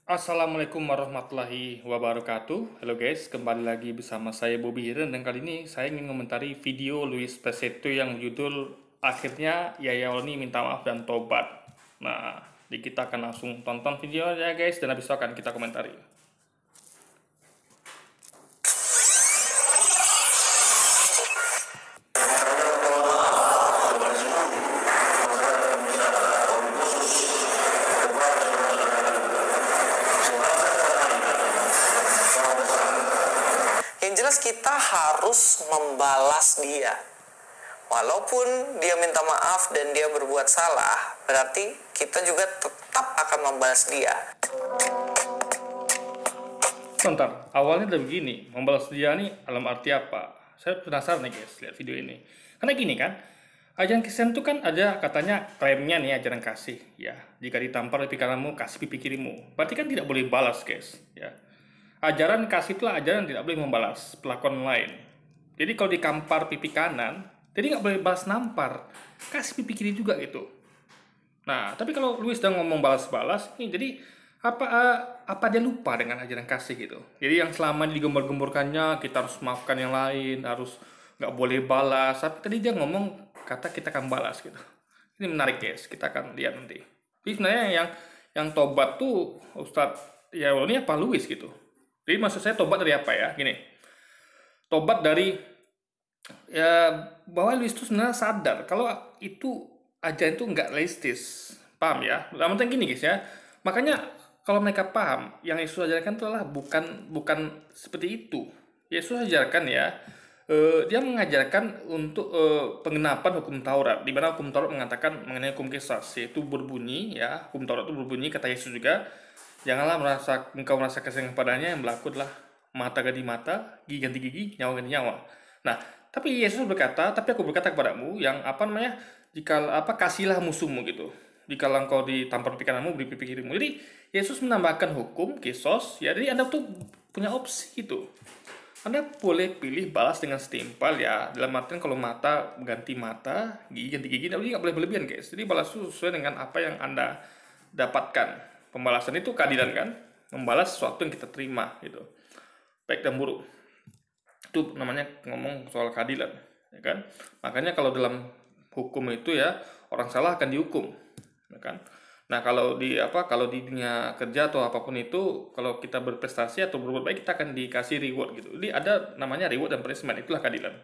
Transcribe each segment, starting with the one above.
Assalamualaikum warahmatullahi wabarakatuh. Halo guys, kembali lagi bersama saya Bobby Hiren dan kali ini saya ingin komentari video Luis Peseto yang judul akhirnya Yaya Olni minta maaf dan tobat. Nah, kita akan langsung tonton videonya guys dan habis itu akan kita komentari. Yang jelas kita harus membalas dia. Walaupun dia minta maaf dan dia berbuat salah, berarti kita juga tetap akan membalas dia. Bentar, awalnya udah begini, membalas dia nih dalam arti apa? Saya penasaran nih guys, lihat video ini. Karena gini kan, ajaran Kristen itu kan ada katanya klaimnya nih ajaran kasih, ya. Jika ditampar pipi kananmu, kasih pipi kirimu. Berarti kan tidak boleh balas guys, ya. Ajaran kasih itulah ajaran tidak boleh membalas perlakuan lain. Jadi kalau dikampar pipi kanan, jadi nggak boleh balas nampar, kasih pipi kiri juga gitu. Nah, tapi kalau Luis udah ngomong balas-balas, ini jadi apa dia lupa dengan ajaran kasih gitu. Jadi yang selama ini digembur-gemburkannya, kita harus maafkan yang lain, harus nggak boleh balas. Tapi tadi dia ngomong kata kita akan balas gitu. Ini menarik guys, kita akan lihat nanti. Jadi sebenarnya yang tobat tuh Ustadz ya ini apa Luis gitu. Jadi maksud saya tobat dari apa ya? Gini, tobat dari ya bahwa Luis itu sebenarnya sadar kalau itu ajaran itu nggak realistis, paham ya? Namun gini guys ya, makanya kalau mereka paham yang Yesus ajarkan itu adalah bukan seperti itu. Yesus ajarkan ya, dia mengajarkan untuk pengenapan hukum Taurat, di mana hukum Taurat mengatakan mengenai hukum kisas, yaitu berbunyi ya, hukum Taurat itu berbunyi kata Yesus juga, janganlah engkau merasa kesal kepadanya, yang berlaku adalah mata ganti mata, gigi ganti gigi, nyawa ganti nyawa. Nah, tapi Yesus berkata, tapi aku berkata kepadamu yang apa namanya, jika kasihlah musuhmu gitu. Jika engkau ditampar pipi kananmu, beri pipi kirimu. Jadi Yesus menambahkan hukum kisos, ya. Jadi Anda tuh punya opsi gitu. Anda boleh pilih balas dengan setimpal ya. Dalam artian kalau mata ganti mata, gigi ganti gigi, tapi nggak boleh berlebihan guys. Jadi balas itu sesuai dengan apa yang Anda dapatkan. Pembalasan itu keadilan kan, membalas sesuatu yang kita terima gitu, baik dan buruk. Itu namanya ngomong soal keadilan, ya kan? Makanya kalau dalam hukum itu ya orang salah akan dihukum, ya kan? Nah kalau di dunia kerja atau apapun itu, kalau kita berprestasi atau berbuat baik kita akan dikasih reward gitu. Jadi ada namanya reward dan punishment, itulah keadilan.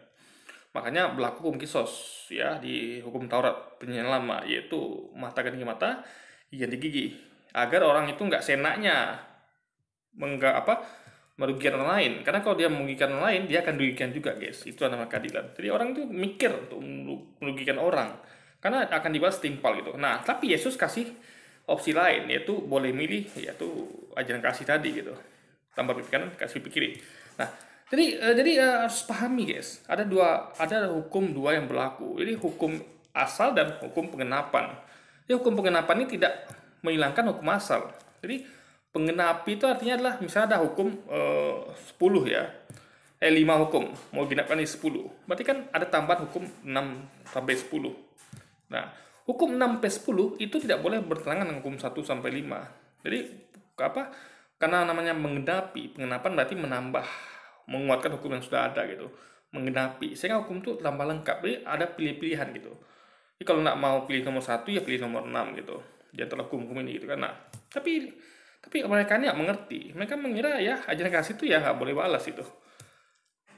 Makanya berlaku hukum kisos ya di hukum Taurat perjanjian lama, yaitu mata ganti mata, gigi ganti gigi, agar orang itu nggak senaknya merugikan orang lain, karena kalau dia merugikan orang lain dia akan dirugikan juga guys. Itu namanya keadilan. Jadi orang itu mikir untuk merugikan orang karena akan dibalas timpal gitu. Nah tapi Yesus kasih opsi lain, yaitu boleh milih, yaitu ajaran kasih tadi gitu, tambah pipi kanan kasih pipi kiri. Nah jadi harus pahami guys, ada hukum dua yang berlaku. Jadi hukum asal dan hukum pengenapan. Jadi hukum pengenapan ini tidak menghilangkan hukum asal. Jadi penggenapi itu artinya adalah misalnya ada hukum 10 ya, 5 hukum mau genapkan di 10, berarti kan ada tambahan hukum 6 sampai 10. Nah hukum 6 sampai 10 itu tidak boleh bertentangan dengan hukum 1 sampai 5. Jadi karena namanya menggenapi, pengenapan berarti menambah, menguatkan hukum yang sudah ada gitu, menggenapi sehingga hukum itu tambah lengkap. Jadi ada pilih-pilihan gitu. Jadi kalau nggak mau pilih nomor 1 ya pilih nomor 6 gitu di antara hukum-hukum ini gitu kan. Nah tapi mereka ini nggak mengerti. Mereka mengira ya ajaran kasih itu ya nggak boleh balas itu.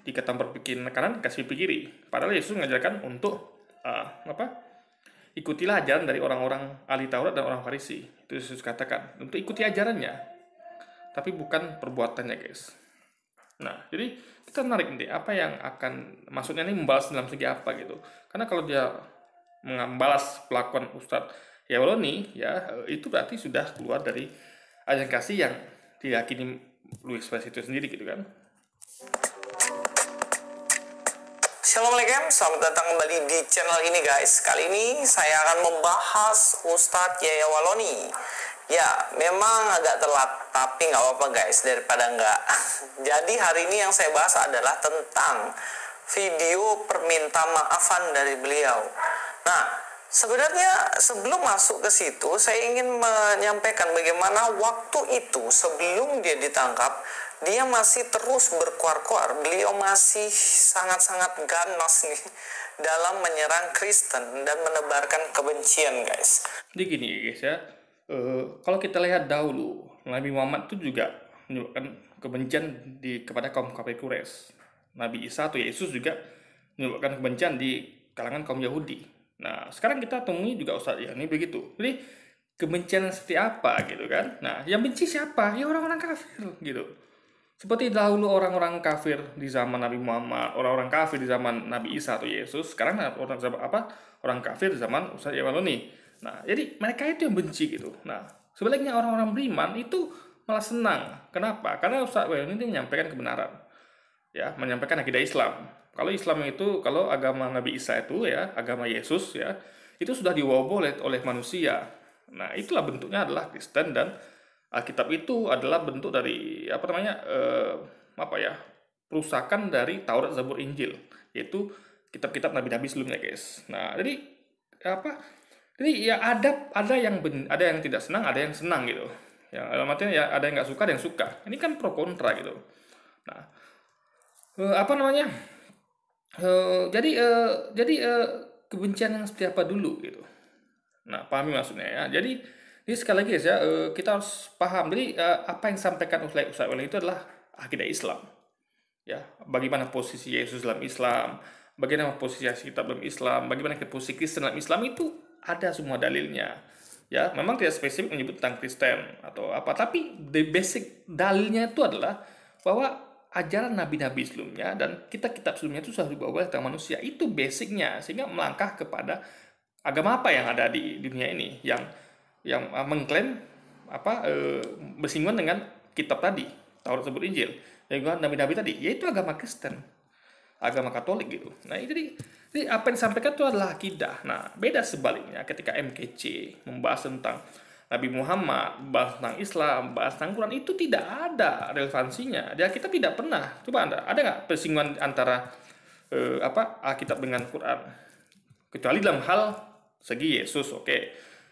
Jika tampar pipi kanan kasih pipi kiri. Padahal Yesus mengajarkan untuk ikutilah ajaran dari orang-orang ahli Taurat dan orang Farisi. Itu Yesus katakan untuk ikuti ajarannya, tapi bukan perbuatannya guys. Nah jadi kita menarik nih apa yang akan maksudnya ini membalas dalam segi apa gitu. Karena kalau dia membalas pelakuan Ustadz Yawaloni ya itu berarti sudah keluar dari ajaran kasih yang diyakini Luis Peseto itu sendiri gitu kan. Assalamualaikum, selamat datang kembali di channel ini guys. Kali ini saya akan membahas Ustadz Yaya Waloni. Ya, memang agak telat, tapi nggak apa-apa guys, daripada nggak. Jadi hari ini yang saya bahas adalah tentang video perminta maafan dari beliau. Nah, Sebenarnya sebelum masuk ke situ, saya ingin menyampaikan bagaimana waktu itu sebelum dia ditangkap, dia masih terus berkuar-kuar. Beliau masih sangat-sangat ganas nih dalam menyerang Kristen dan menebarkan kebencian, guys. Jadi gini guys ya, kalau kita lihat dahulu, Nabi Muhammad itu juga menyebabkan kebencian kepada kaum kafir Quraisy. Nabi Isa atau Yesus juga menyebabkan kebencian di kalangan kaum Yahudi. Nah, sekarang kita temui juga Ustadz ya, ini begitu. Jadi, kebencian seperti apa gitu kan? Nah, yang benci siapa? Ya orang-orang kafir gitu. Seperti dahulu orang-orang kafir di zaman Nabi Muhammad, orang-orang kafir di zaman Nabi Isa atau Yesus, sekarang orang kafir di zaman Ustadz Yawaloni. Nah, jadi mereka itu yang benci gitu. Nah, sebaliknya orang-orang beriman itu malah senang. Kenapa? Karena Ustadz Yawaloni itu menyampaikan kebenaran. Ya, menyampaikan akidah Islam. Kalau Islam itu, kalau agama Nabi Isa itu ya, agama Yesus ya, itu sudah diwobol oleh manusia. Nah, itulah bentuknya adalah Kristen, dan Alkitab itu adalah bentuk dari perusakan dari Taurat, Zabur, Injil, yaitu kitab-kitab nabi-nabi sebelumnya, guys. Nah, jadi ya ada yang tidak senang, ada yang senang gitu. Ya, artinya ya ada yang nggak suka, ada yang suka. Ini kan pro kontra gitu. Nah, jadi kebencian yang seperti apa dulu gitu. Nah, pahami maksudnya ya. Jadi sekali lagi ya, kita harus paham. Jadi apa yang disampaikan Ustadz Wali itu adalah akidah Islam. Ya, bagaimana posisi Yesus dalam Islam, bagaimana posisi kitab dalam Islam, bagaimana posisi Kristen dalam Islam, itu ada semua dalilnya. Ya, memang tidak spesifik menyebut tentang Kristen atau apa, tapi the basic dalilnya itu adalah bahwa ajaran nabi-nabi sebelumnya dan kitab-kitab sebelumnya itu sudah dibawa oleh manusia. Itu basicnya, sehingga melangkah kepada agama apa yang ada di dunia ini yang mengklaim bersinggungan dengan kitab tadi, Taurat, Zabur, Injil, yang nabi-nabi tadi, yaitu agama Kristen, agama Katolik gitu. Nah, jadi apa yang disampaikan itu adalah akidah. Nah, beda sebaliknya ketika MKC membahas tentang Nabi Muhammad, bahas tentang Islam, bahas tentang Quran, itu tidak ada relevansinya. Dia kita tidak pernah. Coba ada nggak persinggungan antara Alkitab dengan Quran? Kecuali dalam hal segi Yesus, oke.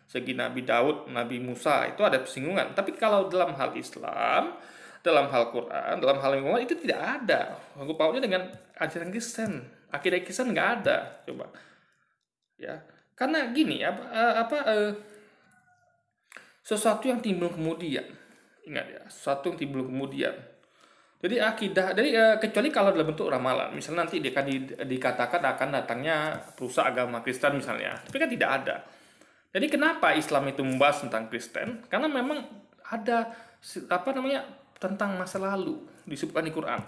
Segi Nabi Daud, Nabi Musa, itu ada persinggungan. Tapi kalau dalam hal Islam, dalam hal Quran, dalam hal Muhammad, itu tidak ada. Aku pautnya dengan ajaran Kristen. Akidah Kristen nggak ada. Coba. Ya. Karena gini, sesuatu yang timbul kemudian, ingat ya, sesuatu yang timbul kemudian. Jadi akidah, kecuali kalau dalam bentuk ramalan, misalnya nanti dia akan dikatakan akan datangnya perusak agama Kristen misalnya, tapi kan tidak ada. Jadi kenapa Islam itu membahas tentang Kristen? Karena memang ada tentang masa lalu disebutkan di Quran.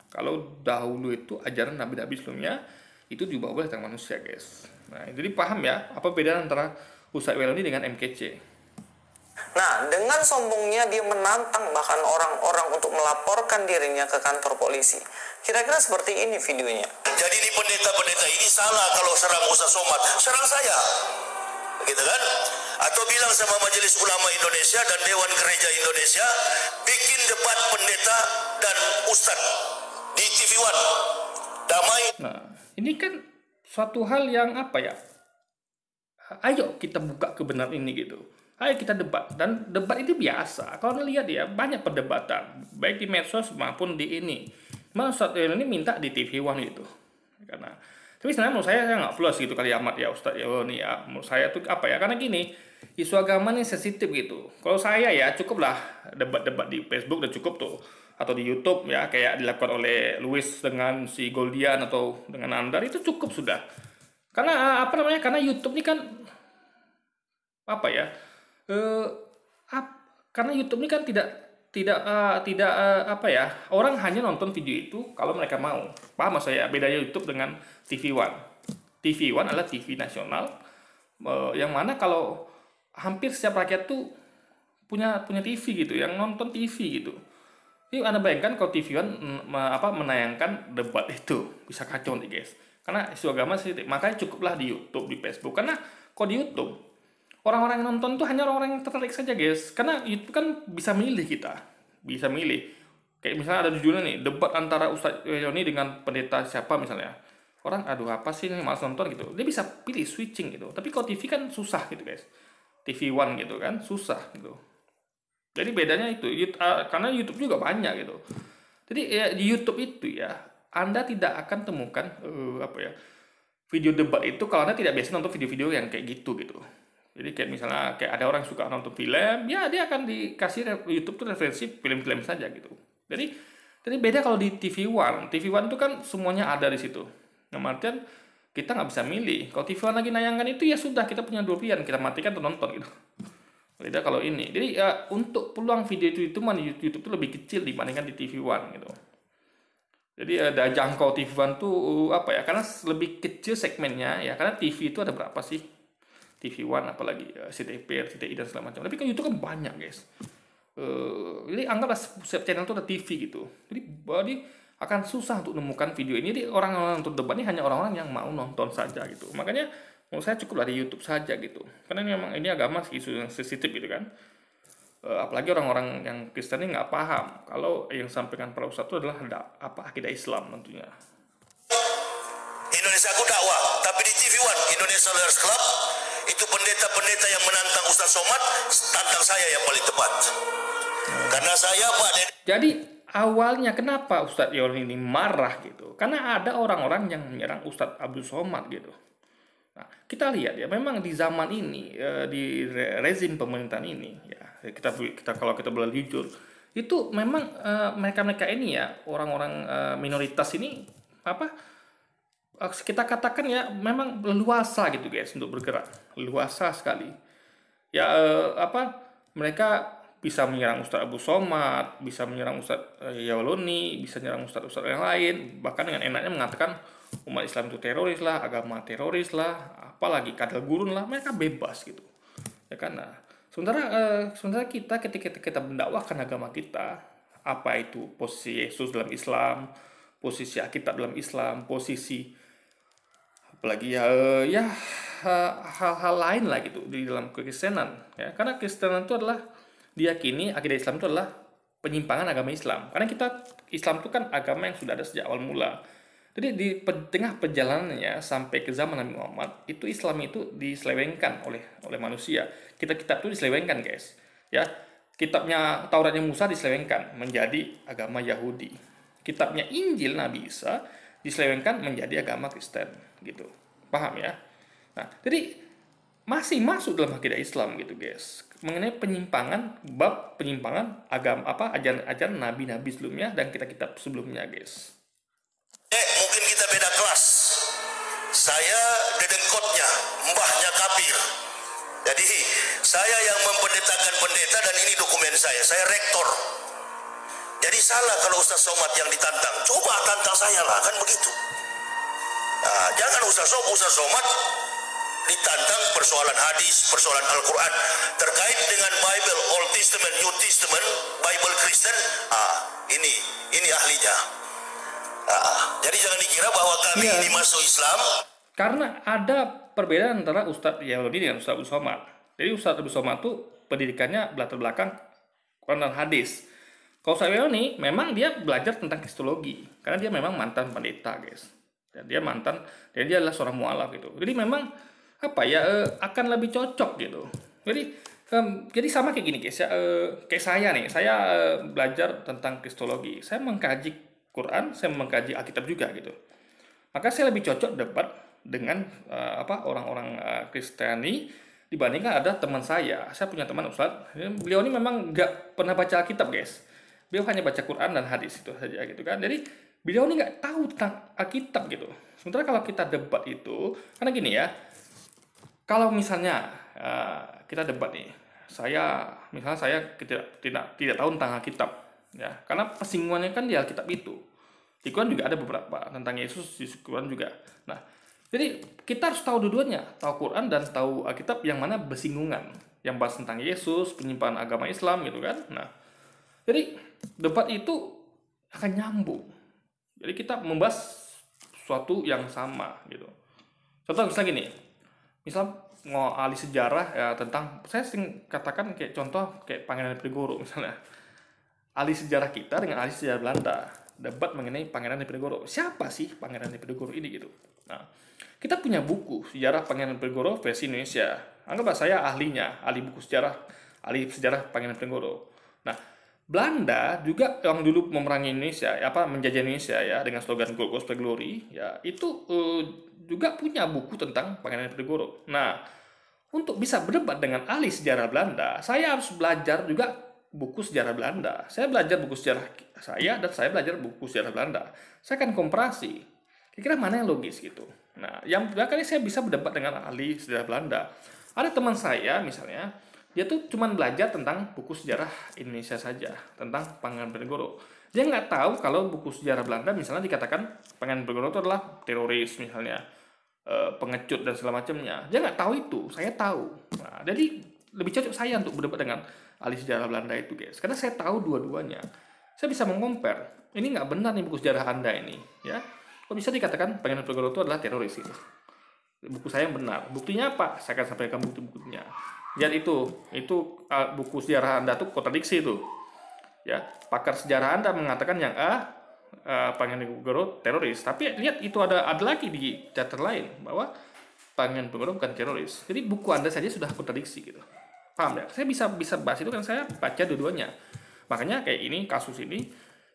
Kalau dahulu itu ajaran nabi-nabi sebelumnya itu dibawa oleh tentang manusia, guys. Nah, jadi paham ya apa beda antara Ustadz Weloni dengan MKC. Nah, dengan sombongnya dia menantang bahkan orang-orang untuk melaporkan dirinya ke kantor polisi. Kira-kira seperti ini videonya. Jadi ini pendeta-pendeta ini salah kalau serang Ustaz Somad. Serang saya. Begitu kan? Atau bilang sama Majelis Ulama Indonesia dan Dewan Gereja Indonesia, bikin debat pendeta dan Ustaz di TV One. Damai. Nah, ini kan suatu hal yang ayo kita buka kebenaran ini gitu. Ayo kita debat, dan debat itu biasa. Kalau lihat ya, banyak perdebatan, baik di medsos maupun di ini. Ustadz ini minta di TV One gitu. Tapi sebenarnya menurut saya nggak plus gitu kali amat ya Ustadz ini ya. Menurut saya tuh karena gini, isu agama ini sensitif gitu. Kalau saya ya cukuplah debat-debat di Facebook udah cukup tuh, atau di YouTube ya, kayak dilakukan oleh Louis dengan si Goldian atau dengan Andar, itu cukup sudah. Karena karena YouTube ini kan karena YouTube ini kan tidak orang hanya nonton video itu kalau mereka mau. Paham saya bedanya YouTube dengan TV One. TV One adalah TV nasional, yang mana kalau hampir setiap rakyat tuh punya TV gitu, yang nonton TV gitu. Jadi Anda bayangkan kalau TV One menayangkan debat itu, bisa kacau nih guys. Karena isu agama sih, makanya cukuplah di YouTube, di Facebook. Karena kalau di YouTube orang-orang yang nonton tuh hanya orang-orang yang tertarik saja, guys. Karena YouTube kan bisa milih kita. Bisa milih. Kayak misalnya ada judulnya nih, debat antara Ustadz Yoni dengan pendeta siapa misalnya. orang aduh apa sih ini malas nonton gitu, dia bisa pilih switching gitu. Tapi kalau TV kan susah gitu guys, TV One gitu kan susah gitu. Jadi bedanya itu karena YouTube juga banyak gitu. Jadi ya, di YouTube itu ya Anda tidak akan temukan video debat itu kalau Anda tidak biasa nonton video-video yang kayak gitu gitu. Jadi kayak misalnya kayak ada orang suka nonton film, ya dia akan dikasih YouTube tuh referensi film-film saja gitu. Jadi beda kalau di TV One. TV One itu kan semuanya ada di situ. Nah, artian kita nggak bisa milih. Kalau TV One lagi nayangkan itu ya sudah kita punya dua pilihan, kita matikan atau nonton gitu. Beda kalau ini. Jadi ya untuk peluang video itu mah YouTube itu lebih kecil dibandingkan di TV One gitu. Jadi ada jangkau TV One tuh karena lebih kecil segmennya ya. Karena TV itu ada berapa sih? TV One apalagi CTP, RCTI dan segala macam. Tapi kan YouTube kan banyak guys. Jadi anggaplah setiap channel itu ada TV gitu. Jadi akan susah untuk menemukan video ini. Jadi orang-orang nonton debat ini hanya orang-orang yang mau nonton saja gitu. Makanya menurut saya cukup dari YouTube saja gitu. Karena memang ini agama isu yang sensitif gitu kan. Apalagi orang-orang yang Kristen ini nggak paham kalau yang sampaikan para ustadz itu adalah akidah Islam tentunya. Indonesia aku dakwah, tapi di TV One Indonesia Leaders Club itu pendeta-pendeta yang menantang Ustaz Somad, tantang saya yang paling tepat. Karena saya Pak Jadi awalnya kenapa Ustadz Yoloni ini marah gitu? Karena ada orang-orang yang menyerang Ustadz Abdul Somad gitu. Nah, kita lihat ya, memang di zaman ini di rezim pemerintahan ini ya, kita kalau kita boleh jujur, itu memang mereka-mereka ini ya, orang-orang minoritas ini kita katakan ya memang leluasa gitu guys untuk bergerak, leluasa sekali. Ya mereka bisa menyerang Ustadz Abu Somad, bisa menyerang Ustadz Yawaloni, bisa menyerang Ustadz yang lain, bahkan dengan enaknya mengatakan umat Islam itu teroris lah, agama teroris lah, apalagi kadal gurun lah, mereka bebas gitu. Ya kan? Nah, sementara kita ketika kita mendakwahkan agama kita, apa itu posisi Yesus dalam Islam, posisi Alkitab dalam Islam, posisi apalagi hal-hal lain lah gitu di dalam kekristenan ya, karena Kristenan itu adalah diyakini akidah Islam itu adalah penyimpangan agama Islam, karena Islam itu kan agama yang sudah ada sejak awal mula. Jadi di tengah perjalanannya sampai ke zaman Nabi Muhammad itu Islam itu diselewengkan oleh manusia. Kitab-kitab itu diselewengkan guys ya, kitabnya Tauratnya Musa diselewengkan menjadi agama Yahudi, kitabnya Injil Nabi Isa diselewengkan menjadi agama Kristen gitu, paham ya? Nah, jadi masih masuk dalam akidah Islam gitu guys, mengenai penyimpangan agama ajaran nabi-nabi sebelumnya dan kitab-kitab sebelumnya guys. Mungkin kita beda kelas. Saya dedengkotnya, mbahnya kafir. Jadi saya yang mempendetakan pendeta dan ini dokumen saya rektor. Jadi salah kalau Ustaz Somad yang ditantang. Coba tantang saya lah, kan begitu. Nah, jangan Ustaz Somad ditantang persoalan hadis, persoalan Al-Quran. Terkait dengan Bible, Old Testament, New Testament, Bible Kristen, ini ahlinya. Jadi jangan dikira bahwa kami ini masuk Islam. Karena ada perbedaan antara Ustadz Yahudi dengan Ustadz Abdul Somad. Jadi Ustadz Abdul Somad itu pendidikannya latar belakang Quran dan hadis. Kalau Ustadz Yahudi memang dia belajar tentang kristologi, karena dia memang mantan pendeta guys. Dan dia adalah seorang mualaf gitu. Jadi memang akan lebih cocok gitu. Jadi sama kayak gini guys ya, kayak saya nih, saya belajar tentang kristologi, saya mengkaji Quran, saya mengkaji Alkitab juga gitu. Maka saya lebih cocok debat dengan orang-orang Kristiani dibandingkan ada teman saya punya teman Ustadz, beliau ini memang nggak pernah baca Alkitab guys, beliau hanya baca Quran dan hadis itu saja gitu kan. Jadi beliau ini nggak tahu tentang Alkitab gitu. Sementara kalau kita debat itu, karena gini ya, kalau misalnya kita debat nih, saya tidak tahu tentang Alkitab ya, karena persinggungannya kan di Alkitab itu. Di Quran juga ada beberapa tentang Yesus, di Quran juga. Nah, jadi kita harus tahu dua-duanya, tahu Quran dan tahu Alkitab yang mana bersinggungan, yang bahas tentang Yesus, penyimpangan agama Islam gitu kan. Nah, jadi debat itu akan nyambung. Jadi kita membahas sesuatu yang sama gitu. Contoh misalnya gini, misal mau ahli sejarah ya tentang, saya sering katakan kayak contoh kayak Pangeran Diponegoro misalnya. Ahli sejarah kita dengan ahli sejarah Belanda. debat mengenai Pangeran Diponegoro. Siapa sih Pangeran Diponegoro ini gitu? Nah, kita punya buku sejarah Pangeran Diponegoro versi Indonesia. Anggaplah saya ahlinya, ahli sejarah Pangeran Diponegoro. Nah, Belanda juga yang dulu memerangi Indonesia, menjajah Indonesia ya dengan slogan Gold Gospel Glory, ya itu juga punya buku tentang Pangeran Diponegoro. Nah, untuk bisa berdebat dengan ahli sejarah Belanda, saya harus belajar juga buku sejarah Belanda. Saya belajar buku sejarah saya dan saya belajar buku sejarah Belanda. Saya akan komparasi. Kira-kira mana yang logis gitu. Nah, yang kali saya bisa berdebat dengan ahli sejarah Belanda. Ada teman saya misalnya, dia tuh cuma belajar tentang buku sejarah Indonesia saja, tentang Pangeran Diponegoro. Dia nggak tahu kalau buku sejarah Belanda misalnya dikatakan Pangeran Diponegoro itu adalah teroris misalnya, pengecut dan segala macamnya. Dia nggak tahu itu, saya tahu. Nah, jadi lebih cocok saya untuk berdebat dengan ahli sejarah Belanda itu, guys. Karena saya tahu dua-duanya. Saya bisa mengcompare. Ini nggak benar nih buku sejarah Anda ini, ya. Kok bisa dikatakan Pangeran Diponegoro itu adalah teroris gitu? Buku saya yang benar. Buktinya apa? Saya akan sampaikan bukti-buktinya. Lihat itu buku sejarah Anda tuh kontradiksi itu. Ya, pakar sejarah Anda mengatakan yang Pangeran Diponegoro teroris, tapi lihat itu ada lagi di chapter lain bahwa Pangeran Diponegoro bukan teroris. Jadi buku Anda saja sudah kontradiksi gitu. Paham ya? Saya bisa bahas itu kan saya baca dua-duanya. Makanya kayak ini kasus ini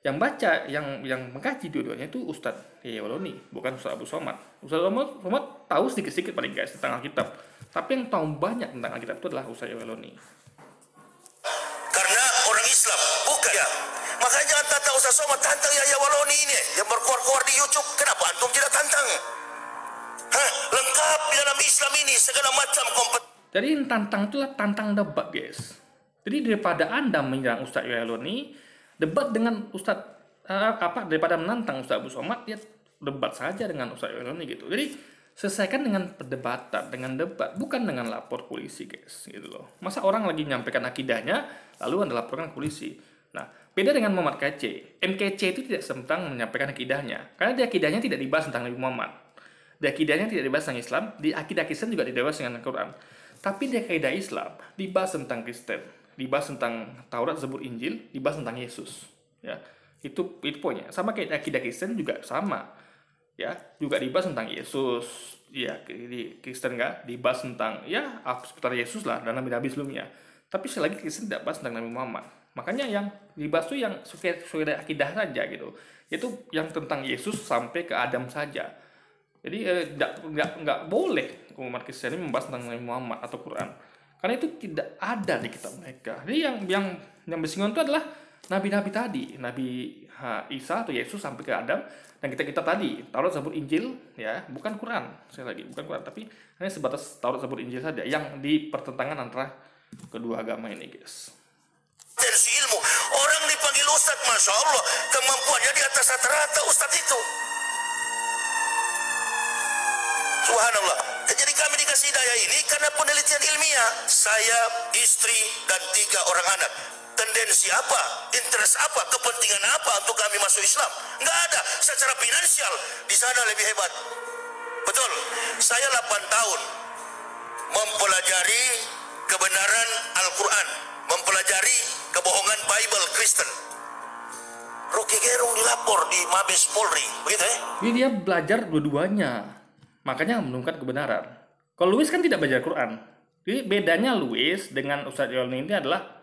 yang baca yang mengkaji dua-duanya itu Ustadz Yaya Waloni, bukan Ustadz Abu Somad. Ustadz Abu Somad tahu sedikit-sedikit paling guys tentang Alkitab. Tapi yang tahu banyak tentang Alkitab itu adalah Ustadz Yaya Waloni. Karena orang Islam bukan ya. Makanya jangan tantang Ustaz Somad, tantang Yaya Waloni ini yang berkuar-kuar di YouTube. Kenapa antum tidak tantang? Lengkap di dalam Islam ini segala macam kompeten. Jadi tantang itulah tantang debat, guys. Jadi daripada Anda menyerang Ustadz Yaya Waloni, debat dengan Ustadz daripada menantang Ustadz Abu Somad, ya debat saja dengan Ustadz Yaya Waloni gitu. Jadi selesaikan dengan perdebatan, dengan debat, bukan dengan lapor polisi, guys, gitu loh. Masa orang lagi menyampaikan akidahnya, lalu Anda laporkan ke polisi. Nah, beda dengan Muhammad KC. MKC itu tidak tentang menyampaikan akidahnya, karena di akidahnya tidak dibahas tentang Nabi Muhammad. Di akidahnya tidak dibahas tentang Islam, di akidah Kristen juga tidak dibahas dengan Al-Quran. Tapi di akidah Islam dibahas tentang Kristen, dibahas tentang Taurat, Zabur, Injil, dibahas tentang Yesus. Ya, itu poinnya. Sama kayak akidah Kristen juga sama. Ya, juga dibahas tentang Yesus. Ya, di Kristen nggak dibahas tentang ya seputar Yesus lah dan nabi-nabi sebelumnya. Tapi sekali lagi Kristen tidak bahas tentang Nabi Muhammad. Makanya yang dibahas itu yang sesuai akidah saja gitu. Itu yang tentang Yesus sampai ke Adam saja. Jadi nggak boleh umat Kristen ini membahas tentang Nabi Muhammad atau Quran. Karena itu tidak ada di kitab mereka. Jadi yang bersinggungan itu adalah nabi-nabi tadi, Nabi Isa atau Yesus sampai ke Adam, dan kita tadi Taurat, Zabur, Injil, ya bukan Quran. Saya lagi bukan Quran, tapi hanya sebatas Taurat, Zabur, Injil saja yang di pertentangan antara kedua agama ini, guys. Potensi ilmu orang dipanggil Ustadz, masya Allah, kemampuannya di atas rata-rata Ustadz itu. Subhanallah. Jadi kami dikasih hidayah ini karena penelitian ilmiah. Saya, istri, dan 3 orang anak. Tendensi apa, interest apa, kepentingan apa untuk kami masuk Islam? Nggak ada. Secara finansial di sana lebih hebat. Betul. Saya 8 tahun mempelajari kebenaran Al-Quran, mempelajari kebohongan Bible Kristen. Rocky Gerung dilapor di Mabes Polri, begitu ya? Ini dia belajar dua-duanya, makanya menemukan kebenaran. Kalau Louis kan tidak belajar Quran. Jadi bedanya Louis dengan Ustadz Yolni ini adalah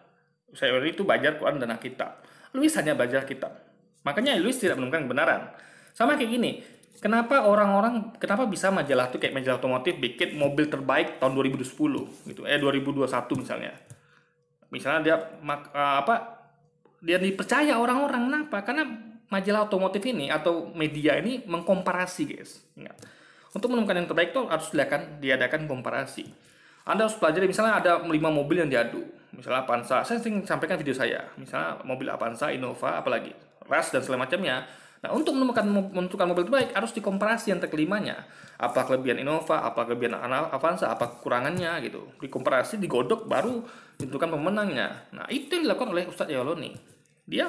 Ustadz Yolni itu belajar Quran dan Alkitab. Louis hanya belajar kitab. Makanya Louis tidak menemukan kebenaran. Sama kayak gini. Kenapa bisa majalah tuh kayak majalah otomotif bikin mobil terbaik tahun 2010 gitu, 2021 misalnya. Misalnya dia dipercaya orang-orang, kenapa? Karena majalah otomotif ini atau media ini mengkomparasi, guys. Ingat. Untuk menemukan yang terbaik itu harus diadakan komparasi. Anda harus pelajari, misalnya ada 5 mobil yang diadu. Misalnya Avanza, saya sering sampaikan video saya. Misalnya mobil Avanza, Innova, apalagi Rush dan segala macamnya. Nah, untuk menentukan mobil terbaik harus dikomparasi yang kelimanya. Apa kelebihan Innova, apa kelebihan Avanza, apa kekurangannya gitu. Dikomparasi, digodok, baru ditentukan pemenangnya. Nah, itu yang dilakukan oleh Ustadz Yaya Waloni. Dia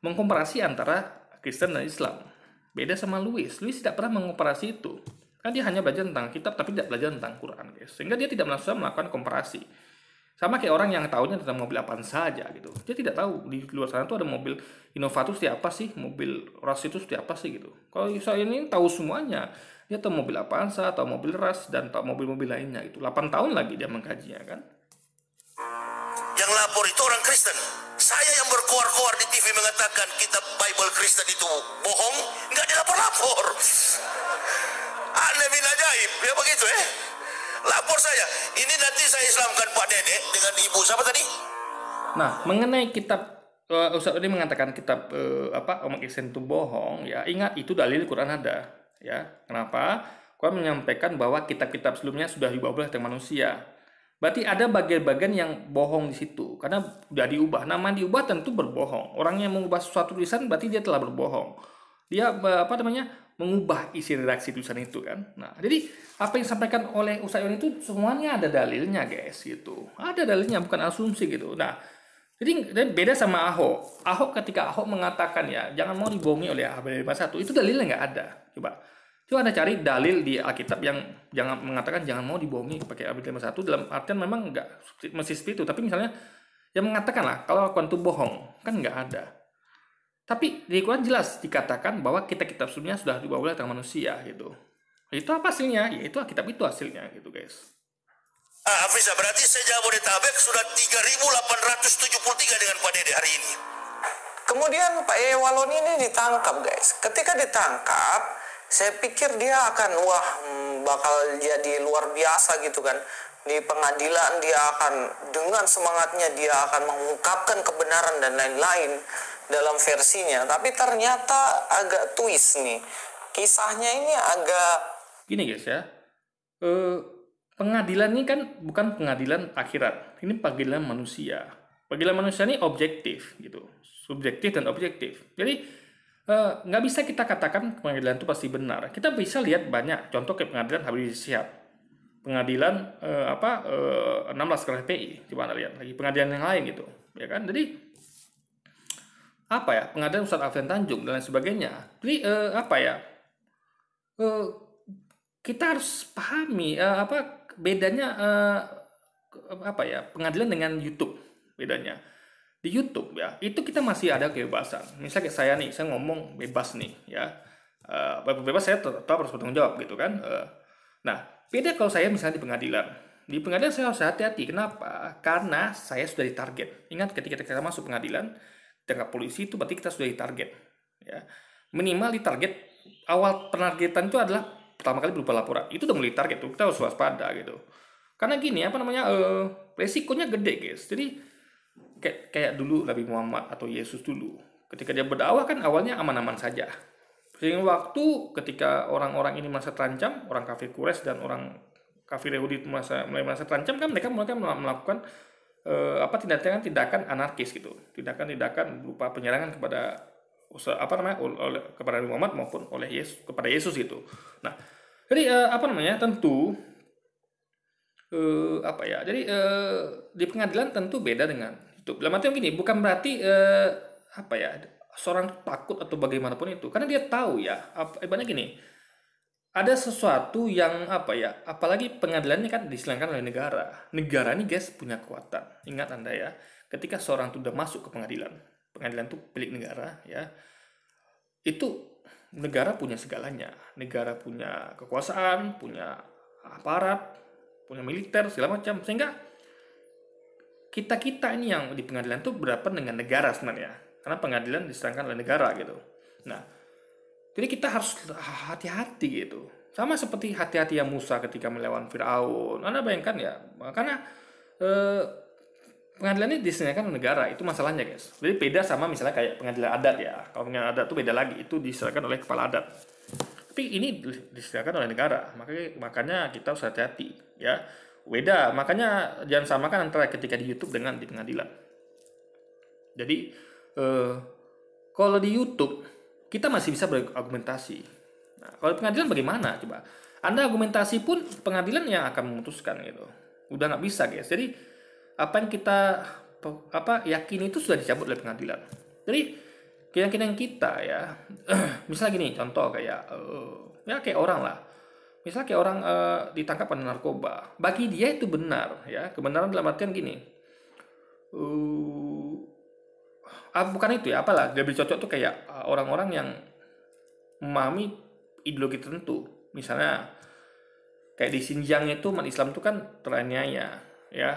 mengkomparasi antara Kristen dan Islam. Beda sama Louis tidak pernah mengkomparasi itu. Kan dia hanya belajar tentang kitab tapi tidak belajar tentang Quran, guys. Sehingga dia tidak melakukan komparasi. Sama kayak orang yang tahunya tentang mobil apaan saja gitu. Dia tidak tahu di luar sana tuh ada mobil Innova itu seperti apa sih, mobil Rush itu seperti apa sih gitu. Kalau saya ini tahu semuanya. Dia tahu mobil Avanza, tahu mobil Rush, dan tahu mobil-mobil lainnya gitu. 8 tahun lagi dia mengkajinya kan. Yang lapor itu orang Kristen. Saya yang berkoar-koar di TV mengatakan kitab Bible Kristen itu bohong, nggak dilapor-lapor. Aneh bin ajaib, ya begitu Lapor saya. Ini nanti saya islamkan Pak Dede dengan ibu siapa tadi? Nah, mengenai kitab Ustaz ini mengatakan kitab Umat Kristen itu bohong, ya ingat itu dalil Quran ada, ya. Kenapa? Quran menyampaikan bahwa kitab-kitab sebelumnya sudah diubah oleh manusia. Berarti ada bagian-bagian yang bohong di situ karena sudah diubah. Nama diubah tentu berbohong. Orang yang mengubah suatu tulisan berarti dia telah berbohong. Dia mengubah isi redaksi tulisan itu kan. Nah, jadi apa yang disampaikan oleh Ustaz Iwan itu semuanya ada dalilnya, guys, gitu. Ada dalilnya, bukan asumsi gitu. Nah, jadi beda sama Ahok. Ahok ketika Ahok mengatakan ya jangan mau dibohongi oleh ABD 51, itu dalilnya nggak ada. Coba Anda cari dalil di Alkitab yang jangan mengatakan jangan mau dibohongi pakai ABD 51 dalam artian memang nggak mesti seperti itu. Tapi misalnya yang mengatakan lah kalau Al-Quran itu bohong, kan nggak ada. Tapi di Quran jelas dikatakan bahwa kitab-kitab sebelumnya sudah dibawa oleh tangan manusia gitu. Itu apa hasilnya? Ya itu Alkitab itu hasilnya gitu, guys. Hafiza, berarti Jabodetabek sudah 3.873 dengan Pak Dede hari ini. Kemudian Pak Waloni ini ditangkap, guys. Ketika ditangkap, saya pikir dia akan bakal jadi luar biasa gitu kan. Di pengadilan dia akan dengan semangatnya dia akan mengungkapkan kebenaran dan lain-lain dalam versinya. Tapi ternyata agak twist nih. Kisahnya ini agak gini, guys ya. Pengadilan ini kan bukan pengadilan akhirat. Ini pengadilan manusia. Pengadilan manusia ini objektif gitu. Subjektif dan objektif. Jadi nggak bisa kita katakan pengadilan itu pasti benar. Kita bisa lihat banyak contoh kayak pengadilan Habib Rizik Syihab, pengadilan 16 KPI, coba Anda lihat lagi pengadilan yang lain gitu, ya kan? Jadi pengadilan Ustadz Alfian Tanjung dan lain sebagainya. Jadi kita harus pahami bedanya pengadilan dengan YouTube. Bedanya di YouTube ya, itu kita masih ada kebebasan. Misalnya kayak saya nih, saya ngomong bebas nih ya. Bebas saya tetap harus bertanggung jawab gitu kan. Nah, beda kalau saya misalnya di pengadilan. Di pengadilan saya harus hati-hati. Kenapa? Karena saya sudah ditarget. Ingat ketika kita masuk pengadilan, tangkap polisi itu berarti kita sudah ditarget. Ya. Minimal ditarget, awal penargetan itu adalah pertama kali berupa laporan. Itu udah mulai target tuh, kita harus waspada gitu. Karena gini, resikonya gede, guys. Jadi kayak dulu Nabi Muhammad atau Yesus dulu. Ketika dia berdakwah kan awalnya aman-aman saja. Sehingga waktu ketika orang-orang ini merasa terancam, orang kafir Quraisy dan orang kafir Yahudi mulai merasa terancam kan mereka melakukan tindakan anarkis gitu. Tindakan berupa penyerangan kepada kepada Nabi Muhammad maupun kepada Yesus itu. Nah, jadi tentu jadi di pengadilan tentu beda dengan itu. Dalam artian gini, bukan berarti seorang takut atau bagaimanapun itu, karena dia tahu ya, ibaratnya gini, ada sesuatu yang apalagi pengadilan ini kan diselenggarakan oleh negara. Negara ini, guys, punya kekuatan. Ingat Anda ya, ketika seorang itu sudah masuk ke pengadilan itu milik negara ya, itu negara punya segalanya. Negara punya kekuasaan, punya aparat, punya militer segala macam, sehingga kita ini yang di pengadilan itu berhadapan dengan negara sebenarnya, karena pengadilan diserahkan oleh negara gitu. Nah, jadi kita harus hati-hati gitu, sama seperti hati-hati yang Musa ketika melawan Firaun. Anda bayangkan ya, karena pengadilan ini disediakan oleh negara, itu masalahnya, guys. Jadi beda sama misalnya kayak pengadilan adat ya. Kalau pengadilan adat itu beda lagi, itu diserahkan oleh kepala adat. Tapi ini disediakan oleh negara, makanya kita harus hati-hati ya. Beda, makanya jangan samakan antara ketika di YouTube dengan di pengadilan. Jadi kalau di YouTube kita masih bisa berargumentasi. Nah, kalau di pengadilan bagaimana? Coba Anda argumentasi pun pengadilan yang akan memutuskan gitu. Udah nggak bisa, guys. Jadi apa yang kita yakini itu sudah dicabut oleh pengadilan. Jadi keyakinan kita ya, misalnya gini, contoh kayak kayak orang lah. Misal kayak orang ditangkap pada narkoba, bagi dia itu benar, ya. Kebenaran dalam artian gini, bukan itu ya, apalah lebih cocok tuh kayak orang-orang yang memahami ideologi tertentu. Misalnya kayak di Xinjiang itu umat Islam itu kan teraniaya, ya.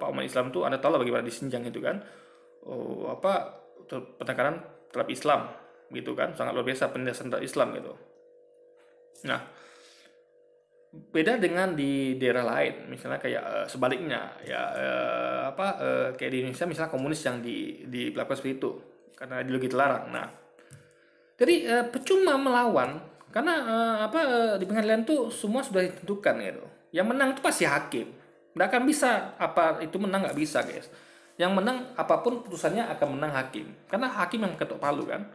Umat Islam tuh Anda tahu lah bagaimana di Xinjiang itu kan, penekanan terhadap Islam gitu kan, sangat luar biasa penindasan terhadap Islam gitu. Nah, beda dengan di daerah lain, misalnya kayak sebaliknya ya, kayak di Indonesia misalnya komunis yang dilakukan seperti itu karena ideologi terlarang. Nah, jadi percuma melawan karena di pengadilan tuh semua sudah ditentukan gitu. Yang menang itu pasti hakim. Nggak akan bisa apa itu menang, nggak bisa guys. Yang menang apapun putusannya akan menang hakim, karena hakim yang ketok palu kan.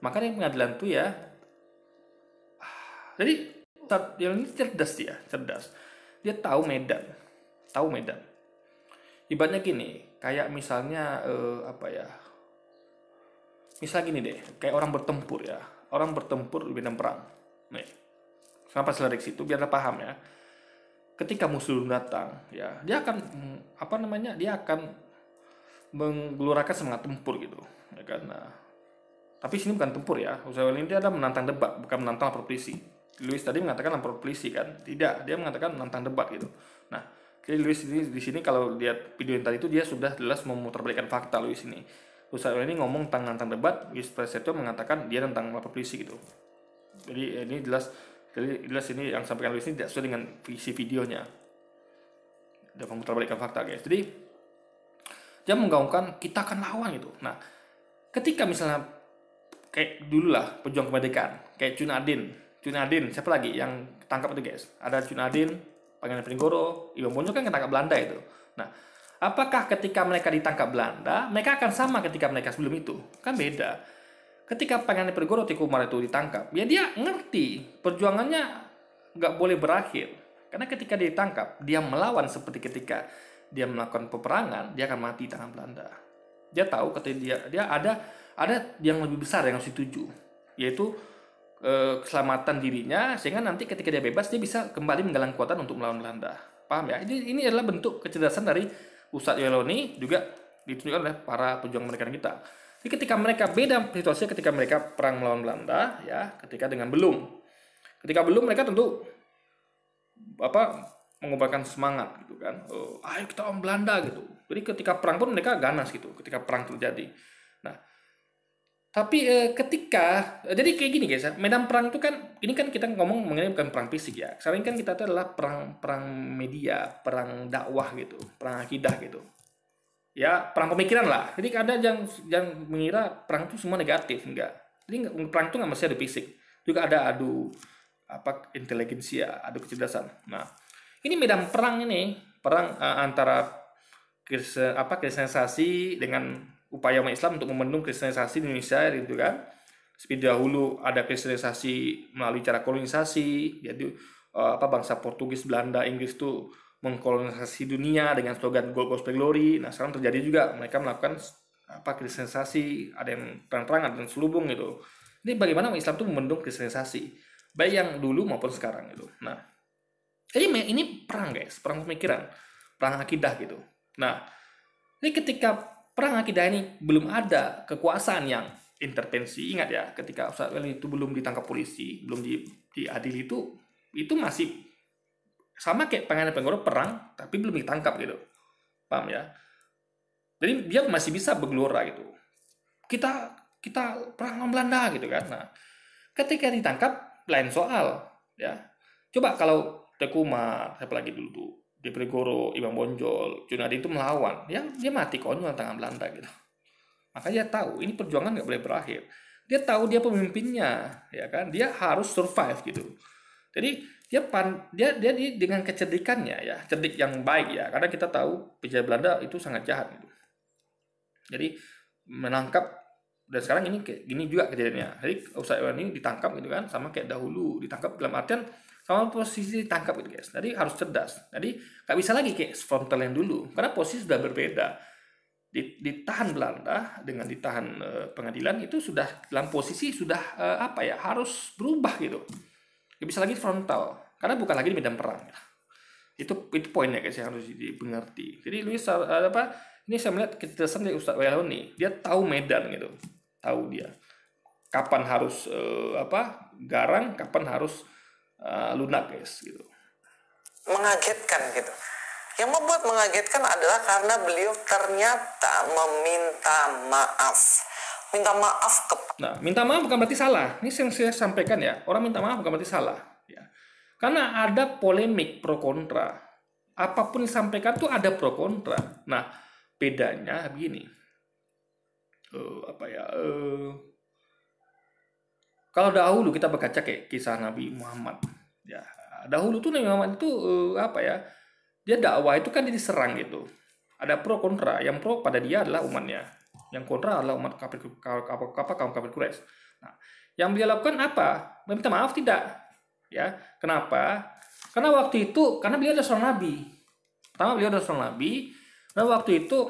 Makanya pengadilan tuh ya. Jadi yang ini cerdas. Dia tahu medan. Ibaratnya gini, kayak misalnya misal gini deh, kayak orang bertempur ya. Orang bertempur di medan perang. Nih. Kenapa saya lirik situ biar Anda paham ya. Ketika musuh datang, ya, dia akan dia akan menggelorakan semangat tempur gitu, ya kan. Nah, tapi sini bukan tempur ya. Usaha ini dia ada menantang debat, bukan menantang lapor polisi. Lewis tadi mengatakan lapor polisi kan? Tidak, dia mengatakan menantang debat gitu. Nah, jadi Lewis di sini kalau lihat video yang tadi itu dia sudah jelas memutarbalikkan fakta Lewis ini. Usaha ini ngomong tentang menantang debat, Lewis Preseto mengatakan dia tentang lapor polisi gitu. Jadi ini jelas ini yang sampaikan Lewis ini tidak sesuai dengan visi videonya. Dia memutarbalikkan fakta guys. Jadi dia menggaungkan kita akan lawan gitu. Nah, ketika misalnya kayak dulu lah pejuang kemerdekaan, kayak Cunadin, siapa lagi yang tangkap itu guys? Ada Cunadin, Pangeran Diponegoro, Iwan Bonjol kan ketangkap Belanda itu. Nah, apakah ketika mereka ditangkap Belanda, mereka akan sama ketika mereka sebelum itu? Kan beda. Ketika Pangeran Diponegoro Teuku Umar itu ditangkap, ya dia ngerti perjuangannya nggak boleh berakhir. Karena ketika dia ditangkap, dia melawan seperti ketika dia melakukan peperangan, dia akan mati di tangan Belanda. Dia tahu ketika dia ada yang lebih besar yang harus dituju, yaitu keselamatan dirinya, sehingga nanti ketika dia bebas dia bisa kembali menggalang kekuatan untuk melawan Belanda. Paham ya? Ini adalah bentuk kecerdasan dari Ustadz Yoloni, juga ditunjukkan oleh para pejuang kemerdekaan kita. Jadi ketika mereka beda situasinya ketika mereka perang melawan Belanda, ya, ketika belum mereka tentu mengumpulkan semangat gitu kan. Ayo kita lawan Belanda gitu. Jadi ketika perang pun mereka ganas gitu ketika perang terjadi. Nah, tapi jadi kayak gini guys, medan perang itu kan, ini kan kita ngomong mengenai bukan perang fisik ya. Sekarang kan kita itu adalah perang media, perang dakwah gitu, perang akidah gitu. Ya, perang pemikiran lah. Jadi ada yang mengira perang itu semua negatif, enggak. Jadi perang itu nggak mesti ada fisik. Juga ada adu intelijensia, adu kecerdasan. Nah, ini medan perang ini, perang antara kristenisasi dengan upaya umat Islam untuk membendung kristenisasi di Indonesia gitu kan. Seperti dahulu ada kristenisasi melalui cara kolonisasi, jadi bangsa Portugis, Belanda, Inggris itu mengkolonisasi dunia dengan slogan Gold Gospel Glory. Nah, sekarang terjadi juga mereka melakukan kristenisasi, ada yang perang-perang, ada yang selubung gitu. Ini bagaimana umat Islam itu membendung kristenisasi, baik yang dulu maupun sekarang gitu. Nah, jadi ini perang guys, perang pemikiran, perang akidah gitu. Nah, ini ketika perang akidah ini belum ada kekuasaan yang intervensi. Ingat ya, ketika Ustadz Weli itu belum ditangkap polisi, belum diadili, itu masih sama kayak Pangeran Diponegoro perang tapi belum ditangkap gitu. Paham ya? Jadi dia masih bisa bergelora gitu. Kita perang lawan Belanda gitu kan. Nah, ketika ditangkap lain soal ya. Coba kalau Teuku Umar, siapa lagi dulu tuh, Diponegoro, Iwan Bonjol, Cunadin itu melawan, ya dia mati konyol tangan Belanda gitu. Makanya dia tahu ini perjuangan nggak boleh berakhir. Dia tahu dia pemimpinnya, ya kan? Dia harus survive gitu. Jadi dia dengan kecerdikannya ya, cerdik yang baik ya. Karena kita tahu penjajah Belanda itu sangat jahat gitu. Jadi menangkap, dan sekarang gini juga kejadiannya. Jadi Ustadz ini ditangkap gitu kan, sama kayak dahulu ditangkap dalam artian sama posisi ditangkap gitu guys. Jadi harus cerdas. Jadi nggak bisa lagi kayak frontal yang dulu, karena posisi sudah berbeda. Ditahan Belanda dengan ditahan pengadilan itu sudah dalam posisi sudah harus berubah gitu. nggak bisa lagi frontal karena bukan lagi di medan perang. Itu poinnya guys yang harus dimengerti. Jadi Luis ini saya melihat kecerdasan dari Ustadz Wailoni, dia tahu medan gitu, tahu dia kapan harus garang, kapan harus lunak guys gitu. Mengagetkan gitu. Yang membuat mengagetkan adalah karena beliau ternyata meminta maaf. Minta maaf Nah, minta maaf bukan berarti salah. Ini yang saya sampaikan ya. Orang minta maaf bukan berarti salah. Ya. Karena ada polemik pro kontra. Apapun yang disampaikan tuh ada pro kontra. Nah, bedanya begini. Kalau dahulu kita berkaca kayak kisah Nabi Muhammad. Ya, dahulu tuh Nabi Muhammad itu dia dakwah itu kan diserang gitu. Ada pro kontra. Yang pro pada dia adalah umatnya. Yang kontra adalah umat kaum kafir Quraisy. Nah, yang dia lakukan apa? Meminta maaf tidak? Ya, kenapa? Karena waktu itu beliau adalah seorang nabi. Pertama beliau adalah seorang nabi. Dan waktu itu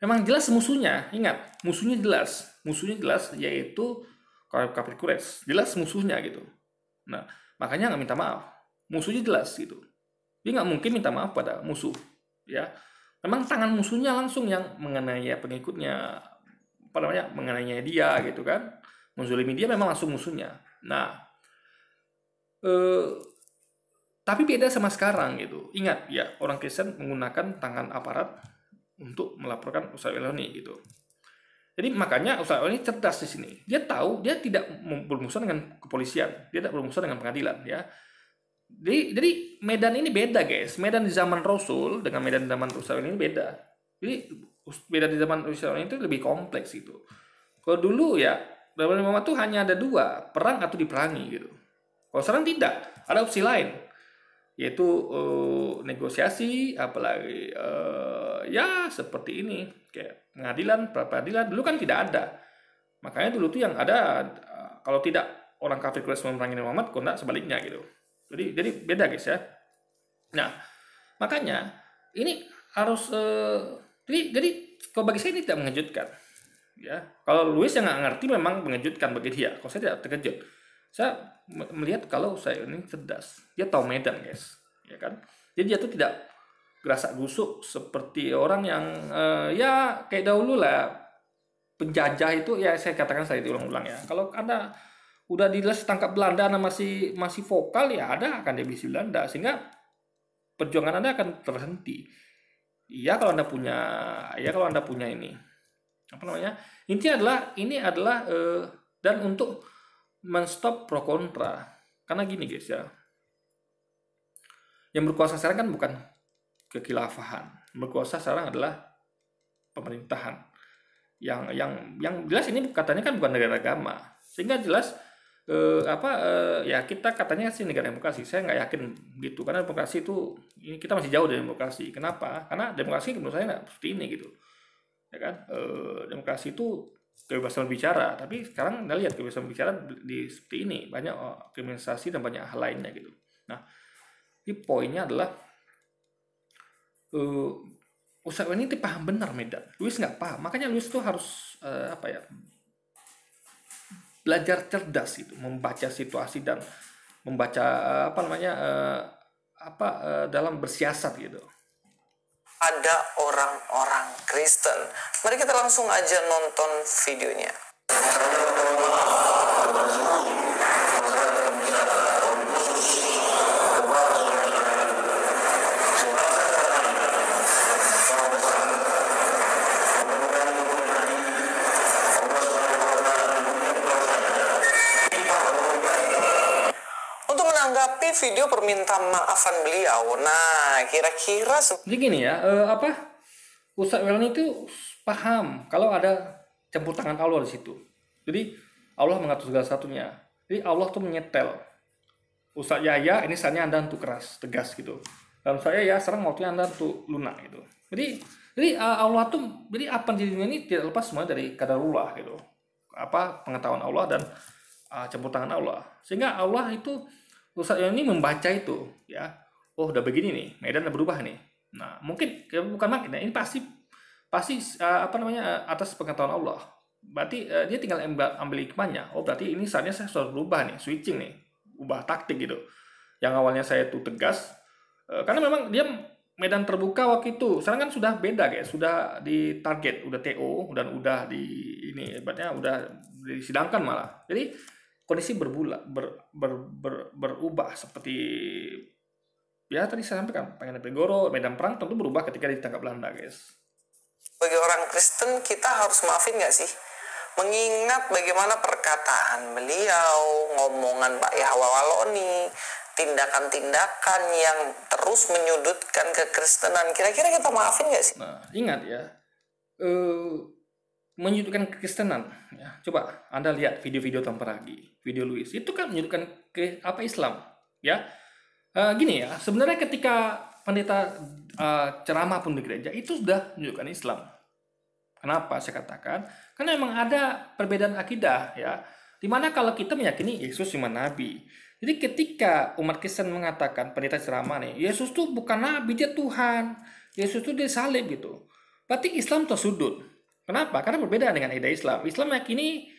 memang jelas musuhnya. Ingat, musuhnya jelas yaitu kafir Quraisy. Jelas musuhnya gitu. Nah, makanya nggak minta maaf. Musuhnya jelas gitu. Dia nggak mungkin minta maaf pada musuh. Ya. Memang tangan musuhnya langsung yang mengenai pengikutnya, mengenai dia gitu kan, menzolimi dia memang langsung musuhnya. Nah, tapi beda sama sekarang gitu. Ingat ya, orang Kristen menggunakan tangan aparat untuk melaporkan Ustadz Wailoni gitu. Jadi makanya Ustadz Wailoni cerdas di sini. Dia tahu dia tidak bermusuhan dengan kepolisian, dia tidak bermusuhan dengan pengadilan ya. Jadi medan ini beda guys. Medan di zaman Rasul dengan medan di zaman Ustadz ini beda. Jadi medan di zaman Ustadz itu lebih kompleks gitu. Kalau dulu ya zaman Muhammad tuh hanya ada dua, perang atau diperangi gitu. Kalau sekarang tidak, ada opsi lain, yaitu negosiasi, apalagi ya seperti ini kayak pengadilan, pra-peradilan. Dulu kan tidak ada. Makanya dulu tuh yang ada kalau tidak orang kafir Quraisy memerangi Muhammad, kok enggak sebaliknya gitu. Jadi beda guys ya. Nah, makanya ini harus jadi kalau bagi saya ini tidak mengejutkan. Ya, kalau Luis yang nggak ngerti memang mengejutkan bagi dia. Kalau saya tidak terkejut. Saya melihat kalau saya ini cerdas. Dia tahu medan guys, ya kan. Jadi dia tuh tidak gerasak gusuk seperti orang yang ya kayak dahulu lah penjajah itu ya saya katakan saya diulang-ulang ya. Kalau Anda udah tangkap Belanda, Anda masih vokal ya ada akan dihabisi Belanda sehingga perjuangan Anda akan terhenti. Iya kalau Anda punya ini intinya adalah dan untuk menstop pro kontra. Karena gini guys ya, yang berkuasa sekarang kan bukan kekhilafahan, berkuasa sekarang adalah pemerintahan yang jelas ini katanya kan bukan negara agama, sehingga jelas ya kita katanya sih negara demokrasi. Saya nggak yakin gitu karena demokrasi itu kita masih jauh dari demokrasi. Kenapa? Karena demokrasi menurut saya nggak seperti ini gitu, ya kan? Demokrasi itu kebebasan berbicara, tapi sekarang Anda lihat kebebasan berbicara di seperti ini banyak kriminalisasi dan banyak hal lainnya gitu. Nah, ini poinnya adalah Ustadz ini paham benar medan. Luis nggak paham, makanya Luis tuh harus belajar cerdas gitu, membaca situasi dan membaca dalam bersiasat gitu. Ada orang-orang Kristen. Mari kita langsung aja nonton videonya. Menanggapi video permintaan maafan beliau, nah kira-kira jadi gini ya, Ustadz Wailoni itu paham kalau ada campur tangan Allah di situ. Jadi Allah mengatur segala satunya. Jadi Allah tuh menyetel. Ustadz Yahya ini saatnya Anda untuk keras, tegas gitu. Dan saya ya sekarang waktunya Anda untuk lunak gitu. Jadi Allah tuh apa jadinya ini tidak lepas semua dari qadarullah gitu. Pengetahuan Allah dan campur tangan Allah. Sehingga Allah itu Ustadz ini membaca itu ya, udah begini nih, medan udah berubah nih. Nah mungkin bukan makin, ini pasti atas pengetahuan Allah. Berarti dia tinggal ambil hikmahnya. Oh berarti ini saatnya saya sudah berubah nih, switching nih. ubah taktik gitu. Yang awalnya saya tuh tegas, karena memang dia medan terbuka waktu itu. Sekarang kan sudah beda guys, sudah di target, udah TO dan udah di ini hebatnya udah disidangkan malah. Jadi kondisi berubah seperti ya tadi saya sampaikan, Penegoro, medan perang tentu berubah ketika ditangkap Belanda guys. Bagi orang Kristen kita harus maafin nggak sih? Mengingat bagaimana perkataan beliau, ngomongan Pak Yahya Waloni, tindakan-tindakan yang terus menyudutkan kekristenan, kira-kira kita maafin nggak sih? Nah, ingat ya, menyudutkan kekristenan. Ya, coba Anda lihat video-video Tamparagi, video Luis, itu kan menyudutkan ke apa Islam, ya. Gini ya, sebenarnya ketika pendeta ceramah pun di gereja itu sudah menyudutkan Islam. Kenapa saya katakan? Karena memang ada perbedaan akidah ya. Dimana kalau kita meyakini Yesus cuma nabi. Jadi ketika umat Kristen mengatakan pendeta ceramah nih, Yesus tuh bukan nabi, dia Tuhan. Yesus tuh disalib gitu. Berarti Islam tersudut. Kenapa? Karena berbeda dengan akidah Islam. Islam meyakini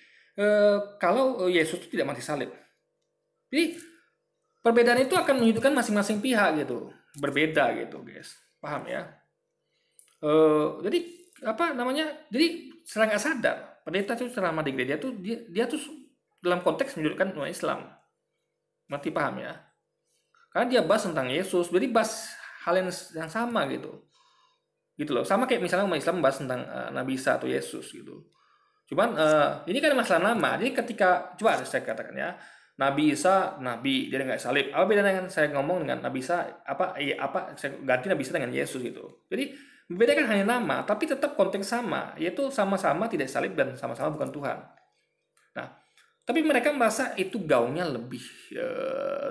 kalau Yesus itu tidak mati salib. Jadi perbedaan itu akan menunjukkan masing-masing pihak gitu. Berbeda gitu guys. Paham ya? Jadi apa namanya, jadi secara nggak sadar pendeta itu ceramah di gereja tuh dia tuh dalam konteks menunjukkan umat Islam, mati paham ya, karena dia bahas tentang Yesus, jadi bahas hal yang sama gitu loh, sama kayak misalnya umat Islam bahas tentang Nabi Isa atau Yesus gitu. Cuman ini kan masalah nama, jadi ketika coba saya katakan ya, Nabi Isa nabi, dia nggak salib, apa bedanya dengan saya ngomong dengan Nabi Isa saya ganti Nabi Isa dengan Yesus gitu. Jadi membedakan hanya nama, tapi tetap konteks sama, yaitu sama-sama tidak salib dan sama-sama bukan Tuhan. Nah, tapi mereka merasa itu gaungnya lebih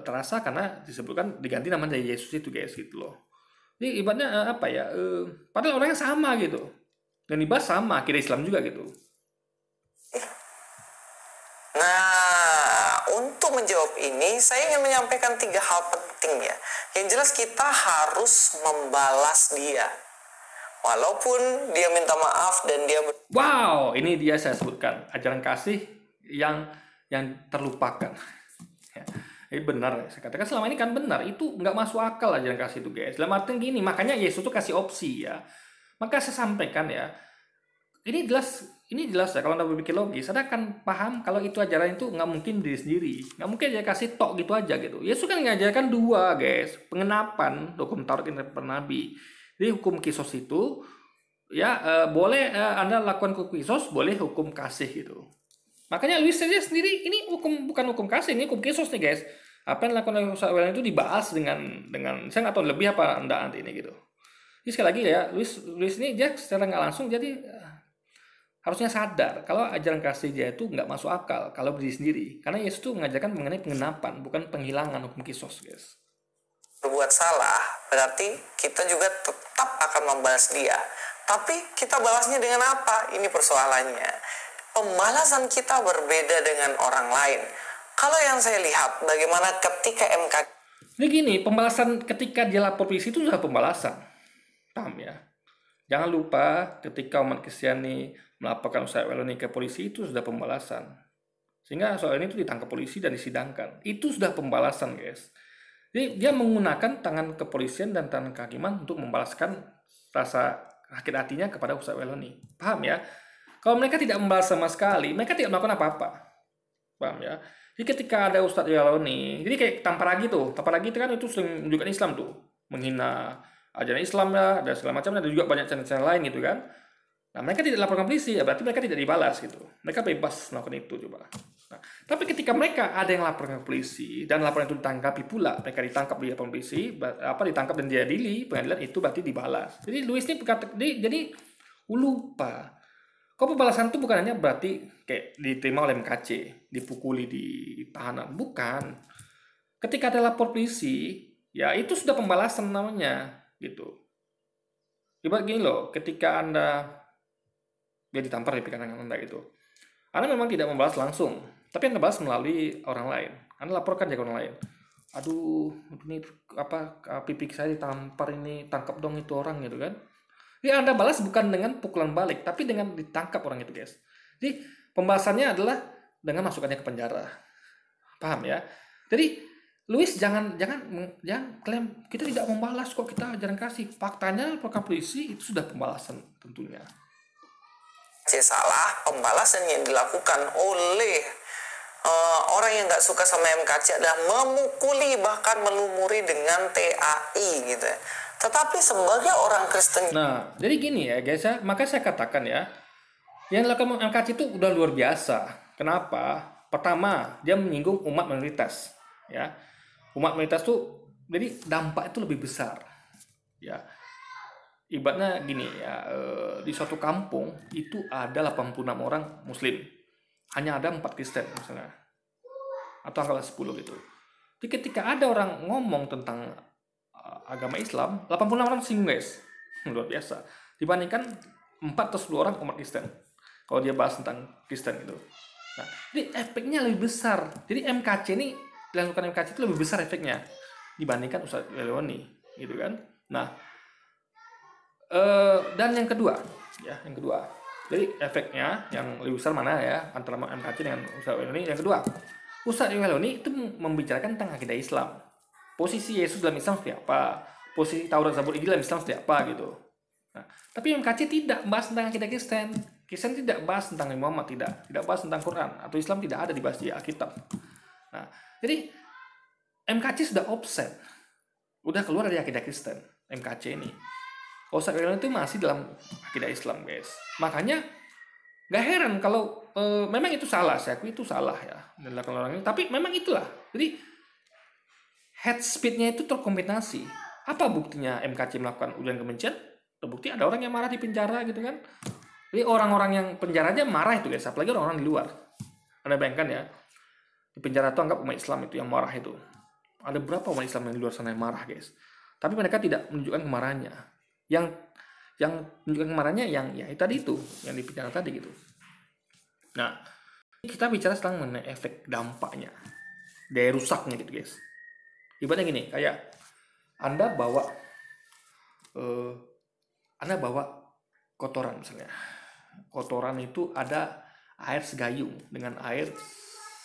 terasa karena disebutkan diganti nama dari Yesus itu guys gitu loh. Jadi ibaratnya apa ya? Padahal orangnya sama gitu, dan dibahas sama, kira Islam juga gitu. Nah, untuk menjawab ini, saya ingin menyampaikan 3 hal penting ya. Yang jelas kita harus membalas dia. Walaupun dia minta maaf dan dia wow, ini dia saya sebutkan ajaran kasih yang terlupakan. Ya, ini benar saya katakan selama ini kan benar, itu nggak masuk akal ajaran kasih itu guys. Dalam artian gini, makanya Yesus tuh kasih opsi ya. Maka saya sampaikan ya, ini jelas ya, kalau Anda berpikir logis, Anda akan paham kalau itu ajaran itu nggak mungkin diri sendiri, nggak mungkin dia kasih tok gitu aja gitu. Yesus kan ngajarkan 2 guys, pengenapan hukum Taurat dan Nabi. Jadi hukum kisos itu ya boleh Anda lakukan hukum kisos, boleh hukum kasih gitu. Makanya Luis saja sendiri ini bukan hukum kasih, ini hukum kisos nih guys. Apa yang dilakukan oleh Saul itu dibahas dengan saya nggak tahu lebih apa Anda nanti ini gitu. Jadi sekali lagi ya, Luis ini dia secara nggak langsung jadi harusnya sadar kalau ajaran kasih dia itu nggak masuk akal kalau berdiri sendiri. Karena Yesus itu mengajarkan mengenai pengenapan, bukan penghilangan hukum kisos guys. Berbuat salah, berarti kita juga tetap akan membalas dia. Tapi kita balasnya dengan apa? Ini persoalannya. Pembalasan kita berbeda dengan orang lain. Kalau yang saya lihat, bagaimana ketika MK... Ini gini, pembalasan ketika dia lapor polisi itu sudah pembalasan. Paham ya? Jangan lupa ketika umat Kristiani melaporkan Ustaz Waloni ke polisi itu sudah pembalasan. Sehingga soal ini itu ditangkap polisi dan disidangkan. Itu sudah pembalasan guys. Jadi dia menggunakan tangan kepolisian dan tangan kehakiman untuk membalaskan rasa sakit hatinya kepada Ustaz Waloni. Paham ya? Kalau mereka tidak membalas sama sekali, mereka tidak melakukan apa-apa. Paham ya? Jadi ketika ada Ustaz Waloni, jadi kayak Tamparagi itu kan itu sering menunjukkan Islam tuh, menghina ajaran Islam ya, dan segala macam, dan juga banyak channel-channel lain gitu kan. Nah, mereka tidak laporkan polisi, ya berarti mereka tidak dibalas gitu. Mereka bebas melakukan itu coba. Nah, tapi ketika mereka ada yang laporkan ke polisi dan laporan itu ditangkapi pula, mereka ditangkap di laporan polisi, ditangkap dan diadili pengadilan, itu berarti dibalas. Jadi Luis ini berkata, jadi lupa. Kok pembalasan itu bukan hanya berarti kayak diterima oleh MKC, dipukuli di tahanan, bukan. Ketika ada lapor polisi, ya itu sudah pembalasan namanya gitu. Ibarat gini loh, ketika Anda dia ditampar di pikiran Anda gitu, Anda memang tidak membalas langsung, tapi Anda balas melalui orang lain. Anda laporkan ke orang lain. Aduh, ini apa pipi saya ditampar ini, tangkap dong itu orang gitu kan. Jadi Anda balas bukan dengan pukulan balik, tapi dengan ditangkap orang itu guys. Jadi pembahasannya adalah dengan masukannya ke penjara. Paham ya? Jadi Louis jangan klaim kita tidak membalas kok, kita ajaran kasih. Faktanya program polisi itu sudah pembalasan tentunya. Salah, pembalasan yang dilakukan oleh orang yang nggak suka sama MKC adalah memukuli bahkan melumuri dengan TAI gitu ya. Tetapi sebagai orang Kristen, nah jadi gini ya guys ya, makanya saya katakan ya, yang dilakukan MKC itu udah luar biasa. Kenapa? Pertama, dia menyinggung umat minoritas ya. Umat minoritas tuh jadi dampak itu lebih besar ya. Ibaratnya gini ya, di suatu kampung itu ada 86 orang muslim, hanya ada 4 Kristen misalnya, atau anggaplah 10 gitu. Jadi ketika ada orang ngomong tentang agama Islam, 86 orang singgung guys. Luar biasa. Dibandingkan 4 atau 10 orang umat Kristen, kalau dia bahas tentang Kristen gitu. Nah, jadi efeknya lebih besar. Jadi MKC ini, dilakukan MKC itu lebih besar efeknya dibandingkan Ustadz Weloni gitu kan. Nah, dan yang kedua, jadi efeknya yang lebih besar mana ya antara MKC dengan Ustadz Weloni? Yang kedua, Ustadz Weloni itu membicarakan tentang akidah Islam. Posisi Yesus dalam Islam seperti apa? Posisi Taurat, Zabur, Injil dalam Islam seperti apa gitu. Nah, tapi MKC tidak bahas tentang akidah Kristen. Kristen tidak bahas tentang Nabi Muhammad, tidak bahas tentang Quran, atau Islam tidak ada dibahas di Alkitab. Nah, jadi MKC sudah offset, udah keluar dari akidah Kristen. MKC ini, Ustadz Weloni itu masih dalam akidah Islam guys. Makanya gak heran kalau memang itu salah, saya akui itu salah ya dilakukan orang ini. Tapi memang itulah. Jadi head speed-nya itu terkombinasi. Apa buktinya MKC melakukan ujaran kebencian? Terbukti ada orang yang marah di penjara gitu kan. Jadi orang-orang yang penjara aja marah itu guys, apalagi orang-orang di luar. Anda bayangkan ya, di penjara itu anggap umat Islam itu yang marah itu. Ada berapa umat Islam yang di luar sana yang marah guys? Tapi mereka tidak menunjukkan kemarahannya. Yang menunjukkan kemarahannya yang ya tadi itu, yang di penjara tadi gitu. Nah, kita bicara sekarang mengenai efek dampaknya, daya rusaknya gitu guys. Ibaratnya gini, kayak Anda bawa kotoran misalnya. Kotoran itu ada air segayung dengan air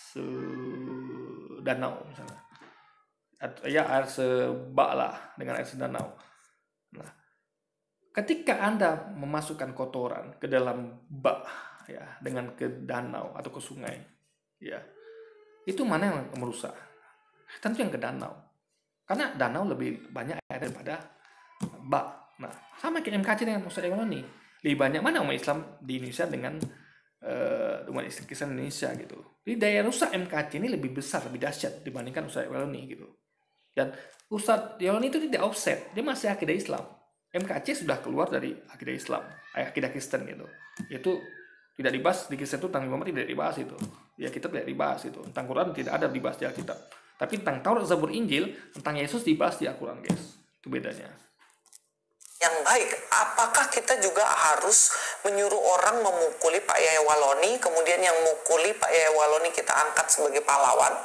sedanau misalnya. Ya air sebak lah dengan air sedanau. Nah, ketika Anda memasukkan kotoran ke dalam bak ya dengan ke danau atau ke sungai ya, itu mana yang merusak? Tentu yang ke danau. Karena danau lebih banyak air daripada bak. Nah, sama kayak MKC dengan Ustadz Weloni. Lebih banyak mana umat Islam di Indonesia dengan umat Kristen Indonesia gitu. Jadi daya rusak MKC ini lebih besar, lebih dahsyat dibandingkan Ustadz Weloni gitu. Dan Ustadz Weloni itu tidak offset, dia masih akidah Islam. MKC sudah keluar dari akidah Islam, akidah Kristen gitu. Itu tidak dibahas di Kristen itu, tentang Muhammad tidak dibahas itu. Ya kita tidak dibahas itu. Tentang Quran tidak ada dibahas di Alkitab. Tapi tentang Taurat, Zabur, Injil, tentang Yesus dibahas di Al-Quran guys. Itu bedanya. yang baik, apakah kita juga harus menyuruh orang memukuli Pak Yaya Waloni, kemudian yang mukuli Pak Yaya Waloni kita angkat sebagai pahlawan?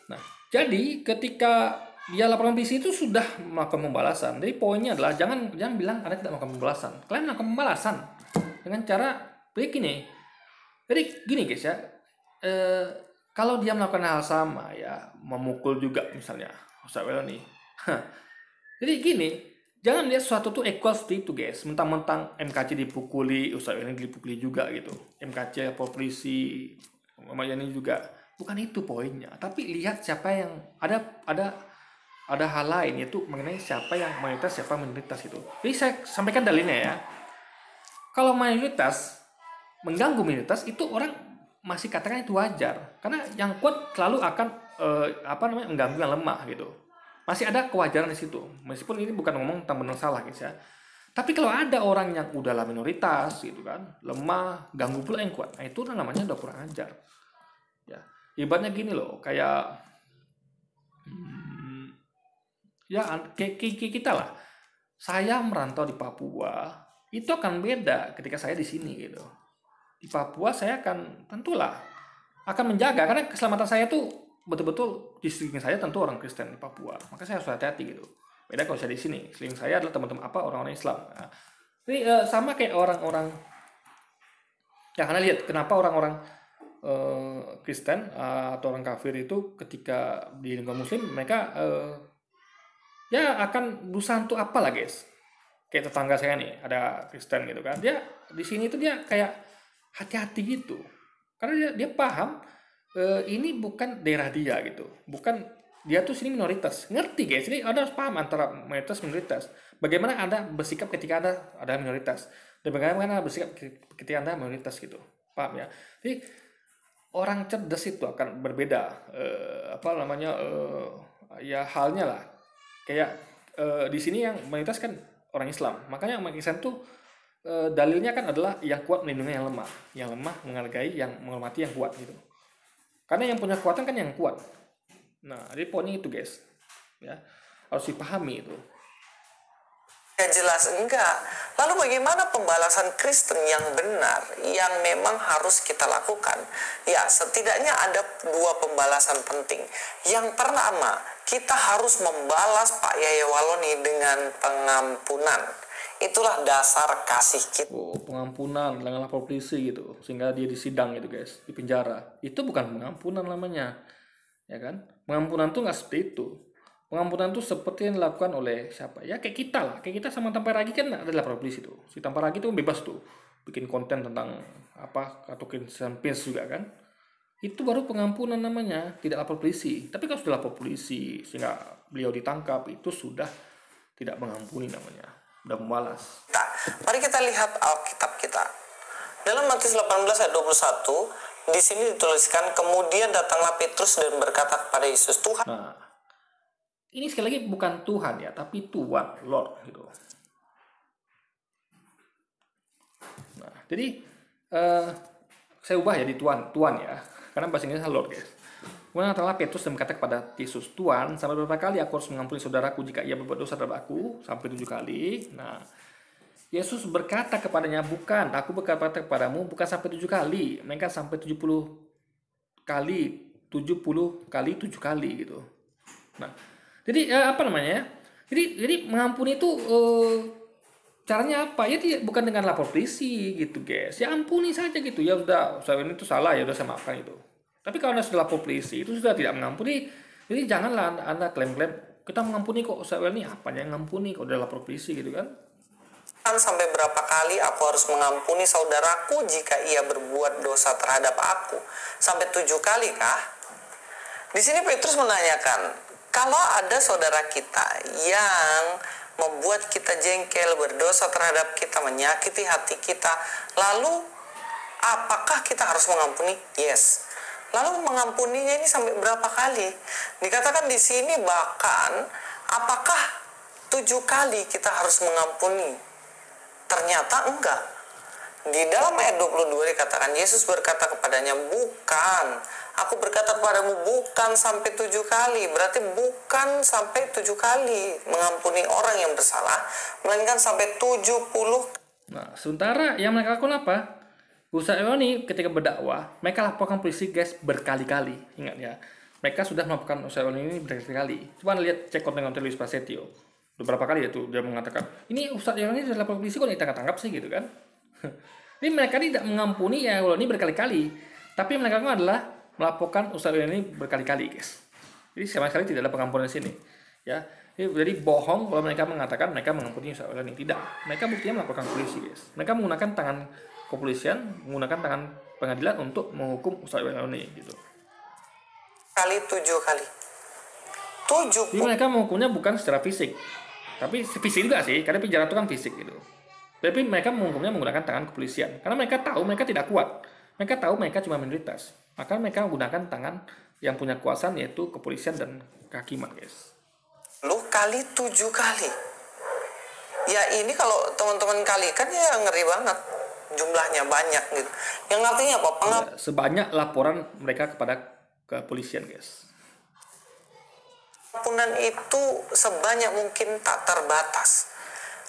Nah, jadi ketika dia laporan polisi itu sudah melakukan pembalasan. Jadi poinnya adalah jangan bilang Anda tidak melakukan pembalasan. Kalian melakukan pembalasan dengan cara begini. Jadi gini guys ya, kalau dia melakukan hal sama ya, memukul juga misalnya Ustadz Weloni. Jadi gini, jangan lihat sesuatu tuh equal seperti itu guys. Mentang-mentang MKC dipukuli, Ustadz Weloni dipukuli juga gitu. MKC, polisi, Muhammadiyah juga. Bukan itu poinnya. Tapi lihat siapa yang ada hal lain, yaitu mengenai siapa yang mayoritas, siapa minoritas itu. Jadi saya sampaikan dalilnya ya. Kalau mayoritas mengganggu minoritas itu orang masih katakan itu wajar. Karena yang kuat selalu akan mengganggu yang lemah gitu. Masih ada kewajaran di situ. Meskipun ini bukan ngomong tentang benar salah guys ya. Tapi kalau ada orang yang udahlah minoritas gitu kan, lemah, ganggu pula yang kuat. Nah, itu namanya udah kurang ajar. Ya, ibaratnya gini loh, kayak kita lah. Saya merantau di Papua, itu akan beda ketika saya di sini gitu. Di Papua saya akan tentulah akan menjaga, karena keselamatan saya tuh betul-betul di sekeliling saya tentu orang Kristen di Papua, maka saya harus hati-hati gitu. Beda kalau saya di sini, sekeliling saya adalah teman-teman orang-orang Islam. Nah, jadi sama kayak orang-orang yang Anda lihat, kenapa orang-orang Kristen atau orang kafir itu ketika di lingkungan Muslim mereka ya akan berusaha untuk apa lah guys. Kayak tetangga saya nih ada Kristen gitu kan, dia di sini tuh dia kayak hati-hati gitu karena dia paham ini bukan daerah dia gitu, bukan dia tuh sini minoritas, ngerti guys, ini ada harus paham antara minoritas, bagaimana Anda bersikap ketika ada minoritas dan bagaimana bersikap ketika Anda minoritas gitu, paham ya. Jadi orang cerdas itu akan berbeda ya halnya lah kayak di sini yang mayoritas kan orang Islam, makanya umat Islam tuh dalilnya kan adalah yang kuat melindungi yang lemah menghargai yang menghormati yang kuat gitu, karena yang punya kekuatan kan yang kuat. Nah jadi poinnya itu guys ya, harus dipahami itu. Ya jelas enggak. Lalu bagaimana pembalasan Kristen yang benar yang memang harus kita lakukan? Ya setidaknya ada 2 pembalasan penting. Yang pertama, kita harus membalas Pak Yaya Waloni dengan pengampunan. Itulah dasar kasih kita. Pengampunan dengan lapor polisi gitu, sehingga dia disidang gitu guys, di penjara. Itu bukan pengampunan namanya, ya kan? Pengampunan tuh nggak seperti itu. Pengampunan itu seperti yang dilakukan oleh siapa? Ya kayak kita sama Tampar Ragi kan ada lapor polisi tuh. Si Tampar Ragi tuh bebas tuh bikin konten tentang apa atau Christian Prince juga kan. Itu baru pengampunan namanya, tidak lapor polisi. Tapi kalau sudah lapor polisi sehingga beliau ditangkap, itu sudah tidak mengampuni namanya, sudah membalas. Nah, mari kita lihat Alkitab kita. Dalam Matius 18 ayat 21, di sini dituliskan, kemudian datanglah Petrus dan berkata kepada Yesus, Tuhan. Nah, ini sekali lagi bukan Tuhan ya, tapi Tuhan, Lord gitu. Nah, jadi saya ubah ya di Tuhan ya, karena bahasa Inggrisnya Lord guys. Kemudian datanglah Petrus dan berkata kepada Yesus, Tuhan, sampai berapa kali aku harus mengampuni saudaraku jika ia berbuat dosa terhadap aku? Sampai 7 kali. Nah, Yesus berkata kepadanya, bukan, aku berkata kepadamu bukan sampai 7 kali, melainkan sampai 70 kali 7 kali gitu. Nah, jadi Jadi mengampuni itu caranya apa? Ya bukan dengan lapor polisi gitu, guys. Ya ampuni saja gitu. Ya udah, saya ini tuh salah ya udah saya maafkan itu. Tapi kalau Anda sudah lapor polisi itu sudah tidak mengampuni. Jadi janganlah Anda klaim-klaim kita mengampuni kok, saya ini apa yang mengampuni kok udah lapor polisi gitu kan? Sampai berapa kali aku harus mengampuni saudaraku jika ia berbuat dosa terhadap aku? Sampai 7 kali kah? Di sini Petrus menanyakan, kalau ada saudara kita yang membuat kita jengkel, berdosa terhadap kita, menyakiti hati kita, lalu apakah kita harus mengampuni? Yes. Lalu mengampuninya ini sampai berapa kali? Dikatakan di sini bahkan, apakah 7 kali kita harus mengampuni? Ternyata enggak. Di dalam ayat 22 dikatakan, Yesus berkata kepadanya, bukan. Aku berkata kepadamu bukan sampai 7 kali. Berarti bukan sampai 7 kali mengampuni orang yang bersalah, melainkan sampai 70. Nah, sementara yang mereka lakukan apa? Ustaz Ironi ketika berdakwah, mereka laporkan polisi guys berkali-kali. Ingat ya, mereka sudah melaporkan Ustaz Ironi ini berkali-kali. Coba lihat cek konten-konten Luis Prasetyo. Beberapa kali ya tuh dia mengatakan, ini Ustaz Ironi sudah lapor polisi kok ditangkap-tangkap sih gitu kan. Ini mereka tidak mengampuni ya Ironi berkali-kali. Tapi yang mereka lakukan adalah melaporkan Ustaz ini berkali-kali guys. Jadi sama sekali tidak ada pengampunan di sini ya. Jadi bohong kalau mereka mengatakan mereka mengampuni Ustaz ini. Tidak, mereka buktinya melaporkan polisi guys. Mereka menggunakan tangan kepolisian, menggunakan tangan pengadilan untuk menghukum Ustaz ini gitu. 7 kali 7. Jadi mereka menghukumnya bukan secara fisik, tapi fisik juga sih, karena penjara itu kan fisik gitu. Tapi mereka menghukumnya menggunakan tangan kepolisian karena mereka tahu mereka tidak kuat. Mereka tahu mereka cuma minoritas. Maka mereka menggunakan tangan yang punya kuasa yaitu kepolisian dan kehakiman guys. Lu kali 7 kali. Ya ini kalau teman-teman kalikan ya ngeri banget. Jumlahnya banyak gitu. Yang artinya apa? Sebanyak laporan mereka kepada kepolisian guys. Pengampunan itu sebanyak mungkin tak terbatas.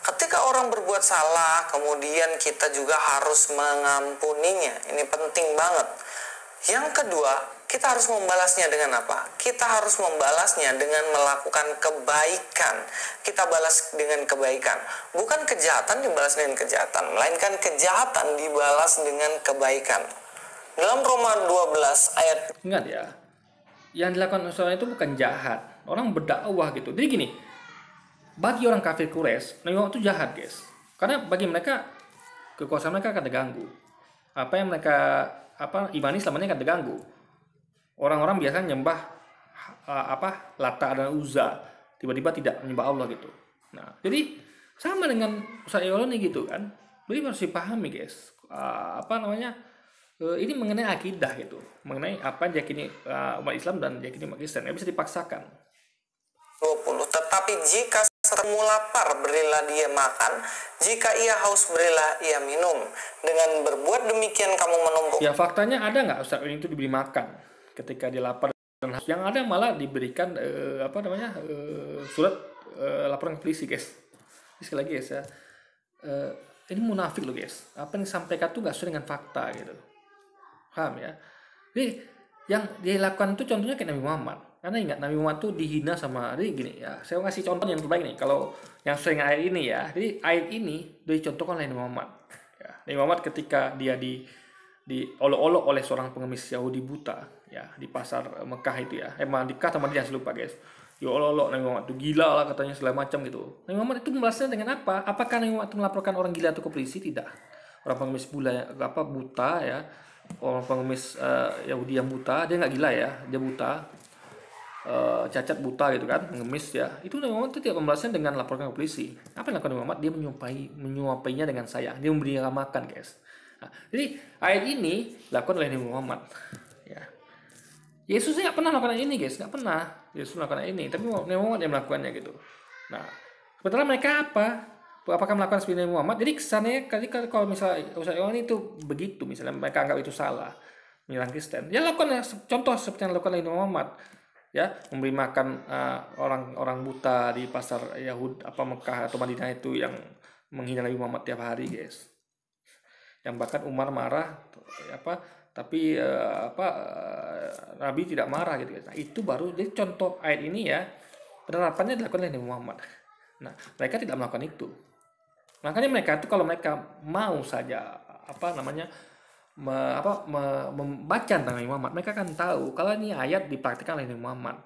Ketika orang berbuat salah, kemudian kita juga harus mengampuninya. Ini penting banget. Yang kedua, kita harus membalasnya dengan apa? Kita harus membalasnya dengan melakukan kebaikan. Kita balas dengan kebaikan. Bukan kejahatan dibalas dengan kejahatan, melainkan kejahatan dibalas dengan kebaikan. Dalam Roma 12 ayat Ingat ya, yang dilakukan Ustaz itu bukan jahat. Orang berdakwah gitu. Jadi gini, bagi orang kafir Quraisy, Nabi Muhammad itu jahat, guys. Karena bagi mereka kekuasaan mereka akan terganggu. Apa yang mereka imani selama ini akan terganggu. Orang-orang biasa nyembah Lata dan Uzza, tiba-tiba tidak menyembah Allah gitu. Nah, jadi sama dengan Ustaz Yoloni gitu kan. Jadi harus dipahami, guys. Ini mengenai akidah gitu, mengenai apa yang diyakini umat Islam dan diyakini umat Kristen. Nggak bisa dipaksakan. 20. Tetapi jika kamu lapar, berilah dia makan. Jika ia haus, berilah ia minum. Dengan berbuat demikian kamu menumpuk. Ya, faktanya ada nggak Ustaz ini itu diberi makan ketika dia lapar dan haus? Yang ada malah diberikan surat laporan ke polisi, guys. Sekali lagi guys ya, ini munafik loh guys. Apa yang disampaikan tuh nggak sesuai dengan fakta gitu. Paham ya? Jadi yang dia lakukan itu contohnya kayak Nabi Muhammad. Karena ingat Nabi Muhammad tuh dihina sama, jadi gini ya, saya ngasih contoh yang terbaik nih. Kalau yang sesuai dengan ayat ini ya, jadi ayat ini dicontohkan oleh Nabi Muhammad. Ya, Nabi Muhammad ketika dia diolok-olok oleh seorang pengemis Yahudi buta ya di pasar Mekah itu ya, Mekah atau Madinah saya lupa guys. Ya olok-olok Nabi Muhammad itu gila lah katanya segala macam gitu. Nabi Muhammad itu membalasnya dengan apa? Apakah Nabi Muhammad itu melaporkan orang gila itu ke polisi? Tidak. Orang pengemis buta ya, orang pengemis Yahudi yang buta, dia nggak gila ya, dia buta. Cacat buta gitu kan, pengemis ya, itu Nabi Muhammad itu tidak membalasnya dengan laporkan ke polisi. Apa yang dilakukan Nabi Muhammad? Dia menyuapainya dengan sayang, dia memberi makan guys. Nah, jadi ayat ini dilakukan oleh Nabi Muhammad ya. Yesus nggak pernah melakukan ini guys, nggak pernah Yesus melakukan ini, tapi Nabi Muhammad yang melakukannya gitu. Nah, sebenarnya mereka apakah melakukan seperti Nabi Muhammad? Jadi kesannya kalau misalnya orang itu begitu, misalnya mereka anggap itu salah, menyerang Kristen, ya lakukan contoh seperti yang dilakukan oleh Nabi Muhammad. Ya, memberi makan orang-orang buta di pasar Yahud Mekah atau Madinah itu yang menghina Nabi Muhammad tiap hari, guys. Yang bahkan Umar marah tapi Nabi tidak marah gitu, guys. Nah, itu baru jadi contoh ayat ini ya, penerapannya dilakukan oleh Nabi Muhammad. Nah, mereka tidak melakukan itu. Makanya mereka itu kalau mereka mau saja membaca tentang Nabi Muhammad, mereka akan tahu kalau ini ayat dipraktikkan oleh Nabi Muhammad.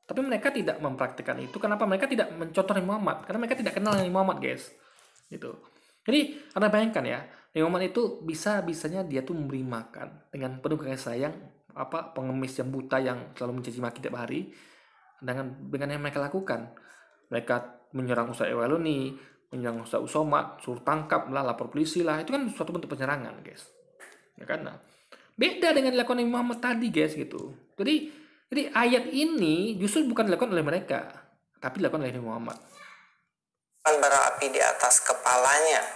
Tapi mereka tidak mempraktikkan itu. Kenapa? Mereka tidak mencontoh Nabi Muhammad. Karena mereka tidak kenal Nabi Muhammad, guys. Gitu. Jadi, Anda bayangkan ya, Nabi Muhammad itu bisa-bisanya dia tuh memberi makan dengan penuh kasih sayang pengemis yang buta yang selalu mencaci maki tiap hari dengan yang mereka lakukan. Mereka menyerang Ustaz Ewaloni, menyerang Ustaz Usomad, suruh tangkap lah, lapor polisi lah. Itu kan suatu bentuk penyerangan, guys. Ya kan? Nah, beda dengan dilakukan Nabi Muhammad tadi guys gitu. Jadi ayat ini justru bukan dilakukan oleh mereka, tapi dilakukan oleh Nabi Muhammad. Bara api di atas kepalanya.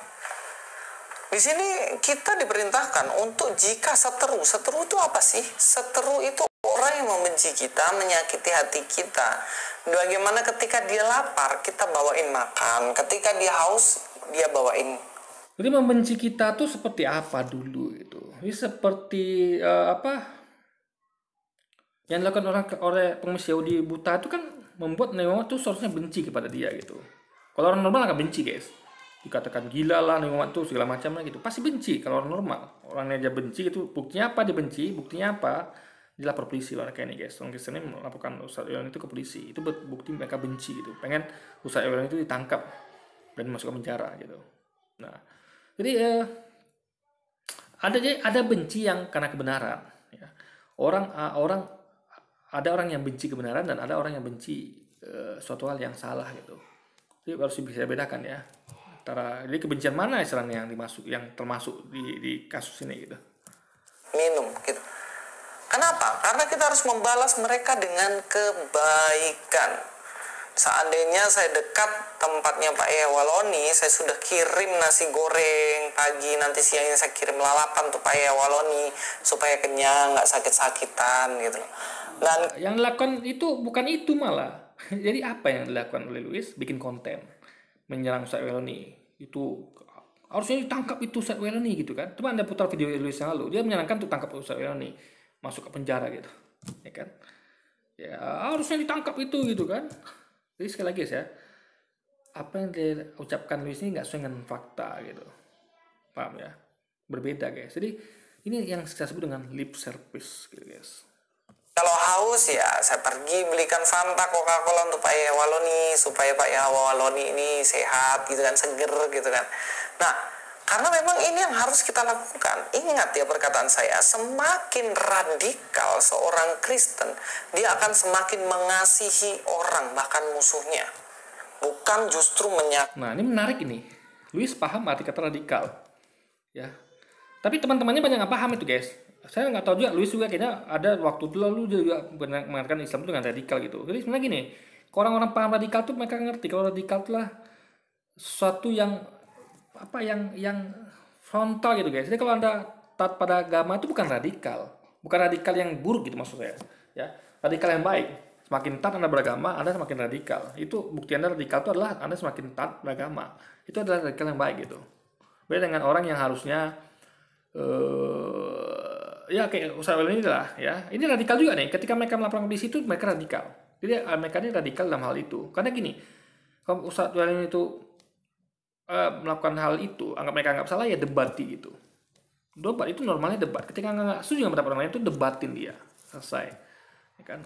Di sini kita diperintahkan untuk jika seteru itu apa sih? Seteru itu orang yang membenci kita, menyakiti hati kita. Bagaimana ketika dia lapar, kita bawain makan. Ketika dia haus, dia bawain. Jadi membenci kita tuh seperti apa dulu itu? Ini seperti yang dilakukan oleh pengemis Yahudi buta itu kan membuat Nabi Muhammad tuh seharusnya benci kepada dia gitu. Kalau orang normal akan benci guys. Dikatakan gila lah Nabi Muhammad tuh segala macam lah gitu. Pasti benci kalau orang normal. Orangnya aja benci gitu. Buktinya apa dia benci? Buktinya apa? Dia lapor polisi mereka ini guys. Orang Kristen ini melaporkan Ustaz Ewaloni itu ke polisi. Itu bukti mereka benci gitu. Pengen Ustaz Ewaloni itu ditangkap dan masuk ke penjara gitu. Nah, jadi ada benci yang karena kebenaran. Ya. Ada orang yang benci kebenaran dan ada orang yang benci suatu hal yang salah gitu. Jadi harus bisa bedakan ya. Jadi kebencian mana istilahnya yang termasuk di kasus ini gitu. Minum gitu. Kenapa? Karena kita harus membalas mereka dengan kebaikan. Seandainya saya dekat tempatnya Pak Ewaloni, saya sudah kirim nasi goreng pagi, nanti siangnya saya kirim lalapan tuh Pak Ewaloni supaya kenyang, nggak sakit-sakitan gitu. Dan yang dilakukan itu bukan itu malah. Jadi apa yang dilakukan oleh Luis? Bikin konten menyerang Ustaz Ewaloni. Itu harusnya ditangkap itu Ustaz Ewaloni gitu kan. Coba Anda putar video Luis yang lalu, dia menyarankan tuh tangkap Ustaz Ewaloni, masuk ke penjara gitu. Ya kan? Ya harusnya ditangkap itu gitu kan. Jadi sekali lagi ya, apa yang dia ucapkan Luis ini nggak sesuai dengan fakta gitu, paham ya? Berbeda guys. Jadi Ini yang saya sebut dengan lip service gitu guys. Kalau haus ya saya pergi belikan Fanta, Coca-Cola untuk Pak Yaya Waloni supaya Pak Yaya Waloni ini sehat gitu kan, seger gitu kan. Nah, karena memang ini yang harus kita lakukan. Ingat ya perkataan saya, semakin radikal seorang Kristen, dia akan semakin mengasihi orang bahkan musuhnya. Bukan justru Nah, ini menarik ini. Luis paham arti kata radikal. Ya. Tapi teman-temannya banyak nggak paham itu guys. Saya nggak tahu juga, Luis juga kayaknya ada waktu dulu lalu juga mengatakan Islam itu dengan radikal gitu. Jadi sebenarnya gini, kalau orang-orang paham radikal tuh mereka ngerti kalau radikal itulah sesuatu yang apa yang frontal gitu guys. Jadi kalau Anda taat pada agama itu bukan radikal yang buruk gitu maksud saya. Ya, radikal yang baik. Semakin taat Anda beragama, Anda semakin radikal. Itu bukti Anda radikal itu adalah Anda semakin taat beragama. Itu adalah radikal yang baik gitu. Beda dengan orang yang harusnya ya kayak usaha ini lah ya. Ini radikal juga nih. Ketika mereka melakukan di situ mereka radikal. Jadi mereka ini radikal dalam hal itu. Karena gini, kalau usaha ini itu melakukan hal itu, mereka anggap salah ya debati gitu. Debat itu normalnya debat. Ketika nggak setuju dengan pendapat orang lain itu debatin dia. Selesai. Ya kan?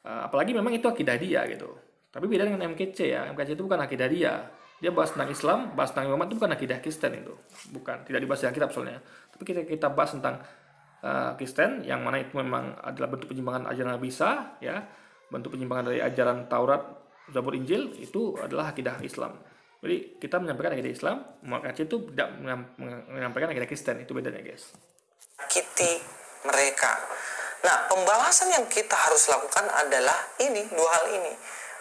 Apalagi memang itu akidah dia gitu. Tapi beda dengan MKC ya. MKC itu bukan akidah dia. Dia bahas tentang Islam, bahas tentang Muhammad itu bukan akidah Kristen itu. Bukan, tidak dibahas dalam kitab soalnya. Tapi kita bahas tentang Kristen yang mana itu memang adalah bentuk penyimpangan ajaran Nabi Isa ya, bentuk penyimpangan dari ajaran Taurat, Zabur, Injil itu adalah akidah Islam. Jadi kita menyampaikan akidah Islam, maka itu tidak menyampaikan akidah Kristen, itu bedanya guys. Menyakiti mereka. Nah, pembalasan yang kita harus lakukan adalah ini, dua hal ini.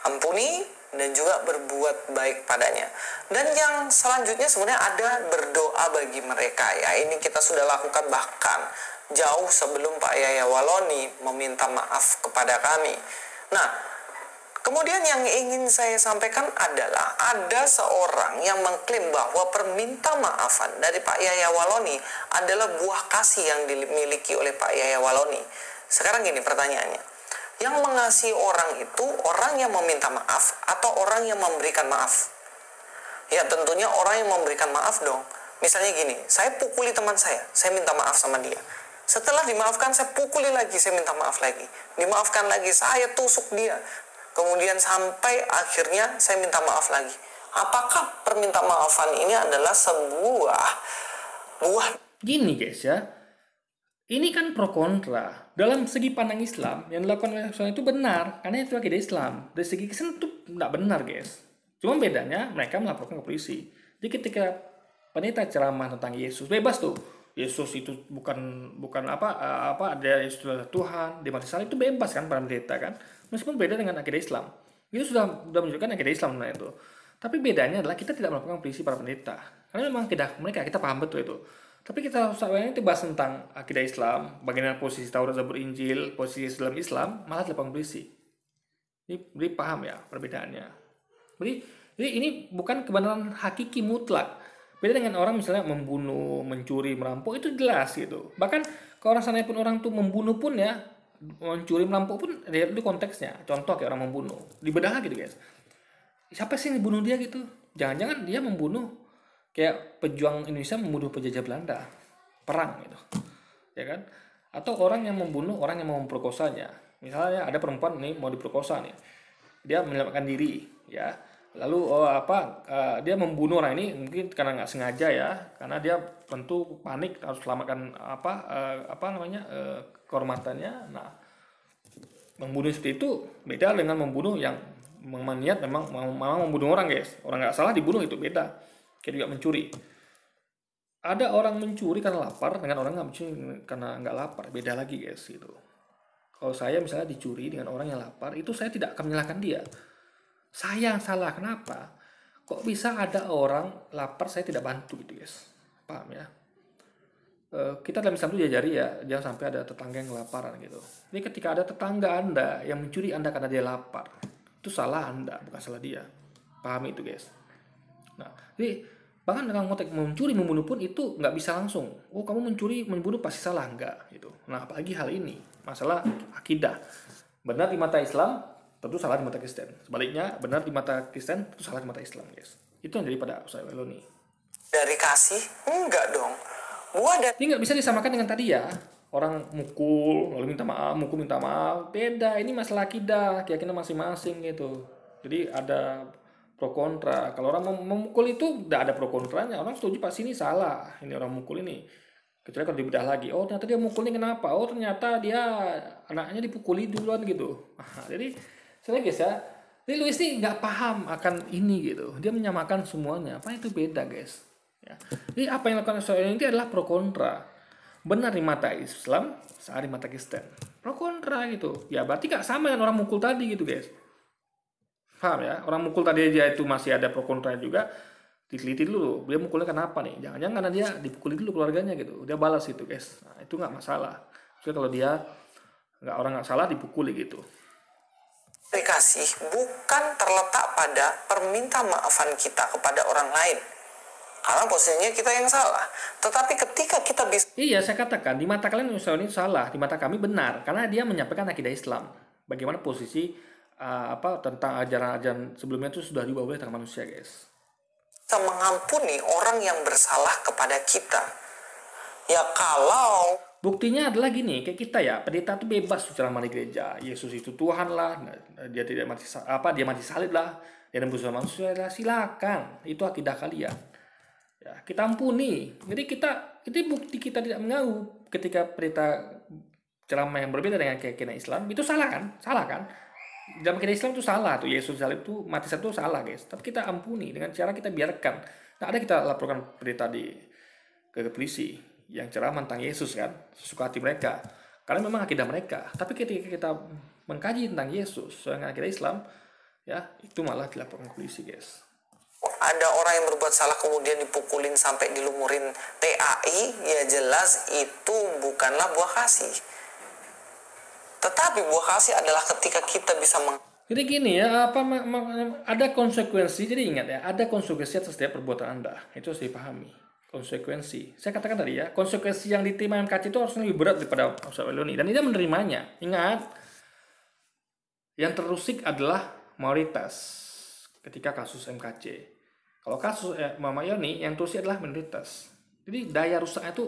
Ampuni dan juga berbuat baik padanya. Dan yang selanjutnya sebenarnya ada berdoa bagi mereka ya. Ini kita sudah lakukan bahkan jauh sebelum Pak Yaya Waloni meminta maaf kepada kami. Nah, kemudian yang ingin saya sampaikan adalah ada seorang yang mengklaim bahwa perminta maafan dari Pak Yaya Waloni adalah buah kasih yang dimiliki oleh Pak Yaya Waloni. Sekarang gini pertanyaannya, yang mengasihi orang itu orang yang meminta maaf atau orang yang memberikan maaf? Ya tentunya orang yang memberikan maaf dong. Misalnya gini, saya pukuli teman saya minta maaf sama dia. Setelah dimaafkan saya pukuli lagi, saya minta maaf lagi. Dimaafkan lagi, saya tusuk dia. Kemudian sampai akhirnya saya minta maaf lagi. Apakah perminta maafan ini adalah sebuah buah? Gini guys ya, ini kan pro kontra. Dalam segi pandang Islam, yang dilakukan oleh Islam itu benar, karena itu akidah Islam. Dari segi Kristen itu tidak benar guys. Cuma bedanya mereka melaporkan ke polisi. Jadi ketika pendeta ceramah tentang Yesus, bebas tuh. Yesus itu bukan apa ada Yesus adalah Tuhan, dia mati salib, itu bebas kan para pendeta kan. Meskipun beda dengan akidah Islam. Itu sudah menunjukkan akidah Islam sebenarnya itu. Tapi bedanya adalah kita tidak melakukan polisi para pendeta. Karena memang akidah mereka kita paham betul itu. Tapi kita sebenarnya itu bahas tentang akidah Islam, bagaimana posisi Taurat, Zabur, Injil, posisi dalam Islam, malah dilakukan polisi. Jadi paham ya perbedaannya. Jadi ini bukan kebenaran hakiki mutlak. Beda dengan orang misalnya membunuh, mencuri, merampok itu jelas gitu. Bahkan kalau orang sana pun orang tuh membunuh pun ya, mencuri, merampok pun lihat itu konteksnya. Contoh kayak orang membunuh, dibedah gitu guys. Siapa sih yang dibunuh dia gitu? Jangan-jangan dia membunuh kayak pejuang Indonesia membunuh penjajah Belanda, perang gitu, ya kan? Atau orang yang membunuh orang yang mau memperkosanya. Misalnya ada perempuan nih mau diperkosa nih, dia menyelamatkan diri, ya. Lalu dia membunuh orang ini mungkin karena nggak sengaja ya, karena dia tentu panik harus selamatkan kehormatannya. Nah, membunuh seperti itu beda dengan membunuh yang niat memang membunuh orang guys. Orang nggak salah dibunuh itu beda. Kayak juga mencuri. Ada orang mencuri karena lapar dengan orang nggak mencuri karena nggak lapar, beda lagi guys gitu. Kalau saya misalnya dicuri dengan orang yang lapar, itu saya tidak akan menyalahkan dia. Saya yang salah, kenapa? Kok bisa ada orang lapar saya tidak bantu gitu guys, paham ya? Kita dalam Islam itu diajari ya, jangan sampai ada tetangga yang kelaparan gitu. Jadi ketika ada tetangga Anda yang mencuri Anda karena dia lapar, itu salah Anda, bukan salah dia. Pahami itu guys. Nah, jadi bahkan dalam konteks mencuri, membunuh pun itu nggak bisa langsung. Oh kamu mencuri, membunuh pasti salah, enggak gitu. Nah apalagi hal ini, masalah akidah. Benar di mata Islam, tentu salah di mata Kristen. Sebaliknya, benar di mata Kristen, tentu salah di mata Islam, guys. Itu yang jadi pada Ustaz Waloni. Dari kasih? Enggak dong. Buah dan Ini nggak bisa disamakan dengan tadi ya. Orang mukul, lalu minta maaf, mukul minta maaf. Beda, ini masalah akidah, keyakinan masing-masing gitu. Jadi ada pro kontra. Kalau orang memukul itu udah ada pro kontranya. Orang setuju pasti ini salah. Ini orang mukul ini. Kecuali kalau dibedah lagi. Oh ternyata dia mukulnya kenapa? Oh ternyata dia anaknya dipukuli duluan gitu. Jadi saya guys ya. Jadi Louis ini nggak paham akan ini gitu. Dia menyamakan semuanya. Apa itu beda guys? Ya. Jadi apa yang dilakukan soal ini adalah pro kontra. Benar di mata Islam, salah di mata Kristen. Pro kontra gitu. Ya berarti gak sama dengan orang mukul tadi gitu guys. Paham ya? Orang mukul tadi aja itu masih ada pro kontra juga. Diteliti dulu. Dia mukulnya kenapa nih? Jangan-jangan karena dia dipukuli dulu keluarganya gitu. Dia balas itu guys. Nah, itu gak masalah. Maksudnya kalau dia orang gak salah dipukuli gitu. kasih bukan terletak pada perminta maafan kita kepada orang lain. Karena posisinya kita yang salah. Tetapi ketika kita bisa... Iya, saya katakan, di mata kalian Ustaz ini salah, di mata kami benar. Karena dia menyampaikan akidah Islam. Bagaimana posisi tentang ajaran-ajaran sebelumnya itu sudah dibawa oleh tangan manusia, guys. Kita mengampuni orang yang bersalah kepada kita. Ya kalau... Buktinya adalah gini, kayak kita ya, pendeta itu bebas ceramah di gereja. Yesus itu Tuhan lah, dia tidak mati dia mati salib lah, dia nembus manusia lah, silakan. Itu akidah kalian. Ya, kita ampuni. Jadi itu bukti kita tidak mengganggu ketika pendeta ceramah yang berbeda dengan keyakinan Islam itu salah kan? Salah kan? Dalam keyakinan Islam itu salah tuh, Yesus salib itu mati salib itu salah guys. Tapi kita ampuni dengan cara kita biarkan. Nah, ada kita laporkan pendeta ke polisi yang ceramah tentang Yesus kan, sesuka hati mereka. Karena memang akidah mereka. Tapi ketika kita mengkaji tentang Yesus dengan akidah Islam, ya itu malah dilaporkan ke polisi guys. Ada orang yang berbuat salah kemudian dipukulin sampai dilumurin TAI, ya jelas itu bukanlah buah kasih. Tetapi buah kasih adalah ketika kita bisa Jadi gini ya, ada konsekuensi. Jadi ingat ya, ada konsekuensi atas setiap perbuatan Anda. Itu harus dipahami. Konsekuensi. Saya katakan tadi ya, konsekuensi yang diterima MKC itu harusnya lebih berat daripada Ustaz Weloni. Dan dia menerimanya. Ingat, yang terusik adalah mayoritas ketika kasus MKC. Kalau kasus Mama Yoni, yang terusik adalah minoritas. Jadi daya rusaknya itu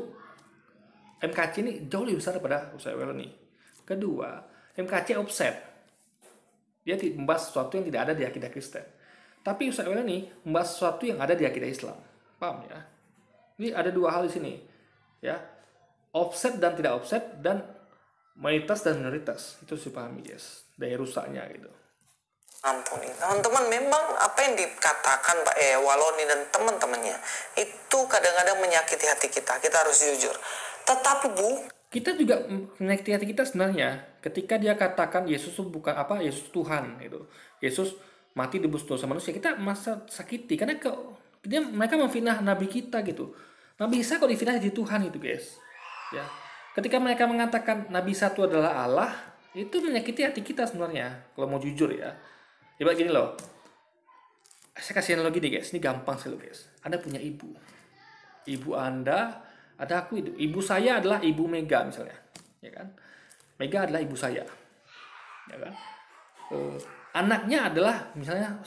MKC ini jauh lebih besar daripada Ustaz Weloni. Kedua, MKC offset. Dia membahas sesuatu yang tidak ada di akidah Kristen. Tapi Ustaz Weloni membahas sesuatu yang ada di akidah Islam. Paham ya? Ini ada dua hal di sini. Ya. Offset dan tidak offset dan mayoritas dan minoritas. Itu harus dipahami, guys. Daya rusaknya gitu. ampuni. Teman-teman, memang apa yang dikatakan Pak Waloni dan teman-temannya itu kadang-kadang menyakiti hati kita. Kita harus jujur. Tetapi kita juga menyakiti hati kita sebenarnya ketika dia katakan Yesus itu bukan Yesus Tuhan gitu. Yesus mati debus dosa manusia. Kita masa sakiti karena mereka memfitnah nabi kita gitu. Nabi Isa kok difitnah jadi Tuhan itu guys. Ya. Ketika mereka mengatakan Nabi satu adalah Allah, itu menyakiti hati kita sebenarnya. Kalau mau jujur ya. Coba gini loh. Saya kasih analogi nih guys. Ini gampang sekali guys. Anda punya ibu. Ibu Anda, ada aku itu. Ibu saya adalah Ibu Mega misalnya. Ya kan? Mega adalah ibu saya. Ya kan? Anaknya adalah misalnya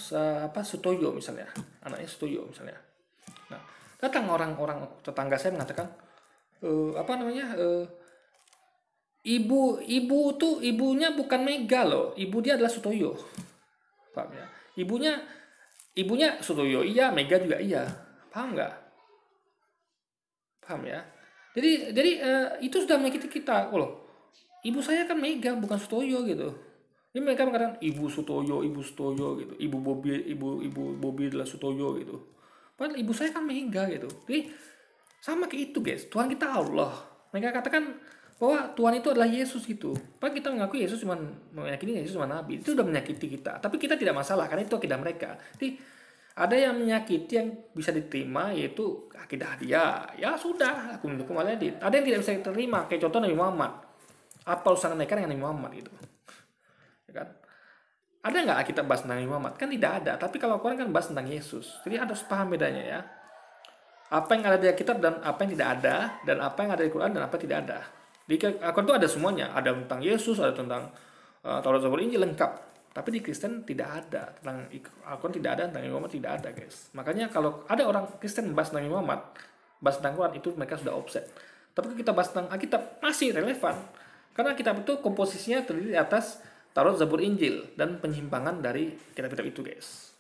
Sutoyo misalnya. Anaknya Sutoyo misalnya. Nah, datang orang-orang tetangga saya mengatakan ibunya bukan Mega loh, ibu dia adalah Sutoyo. Paham ya? Ibunya Sutoyo iya, Mega juga iya. Paham nggak? Paham ya? Jadi itu sudah menyakiti kita. Oh loh, ibu saya kan Mega bukan Sutoyo gitu. Jadi mereka mengatakan ibu Sutoyo gitu. Ibu Bobi adalah Sutoyo gitu. Padahal ibu saya kan Mega gitu. Jadi sama kayak itu guys. Tuhan kita Allah. Mereka katakan bahwa Tuhan itu adalah Yesus gitu. Padahal kita mengaku Yesus cuma meyakini Yesus cuma nabi. Itu sudah menyakiti kita. Tapi kita tidak masalah karena itu akidah mereka. Jadi ada yang menyakiti yang bisa diterima yaitu akidah dia. Ya sudah, aku mendukung Al-Adid. Ada yang tidak bisa diterima kayak contoh Nabi Muhammad. Apa urusan mereka dengan Nabi Muhammad gitu. Ya kan? Ada nggak kita bahas tentang Nabi Muhammad? Kan tidak ada. Tapi kalau Quran kan bahas tentang Yesus. Jadi harus paham bedanya ya. Apa yang ada di Alkitab dan apa yang tidak ada. Dan apa yang ada di Quran dan apa yang tidak ada. Di Al-Quran itu ada semuanya. Ada tentang Yesus, ada tentang Taurat, Zabur, Injil lengkap. Tapi di Kristen tidak ada. Tentang Al-Quran tidak ada, tentang Nabi Muhammad tidak ada guys. Makanya kalau ada orang Kristen membahas Nabi Muhammad, bahas tentang Quran itu mereka sudah offset. Tapi kita bahas tentang Alkitab masih relevan. Karena Alkitab itu komposisinya terdiri atas Taurat, Zabur, Injil dan penyimpangan dari kitab-kitab itu, guys.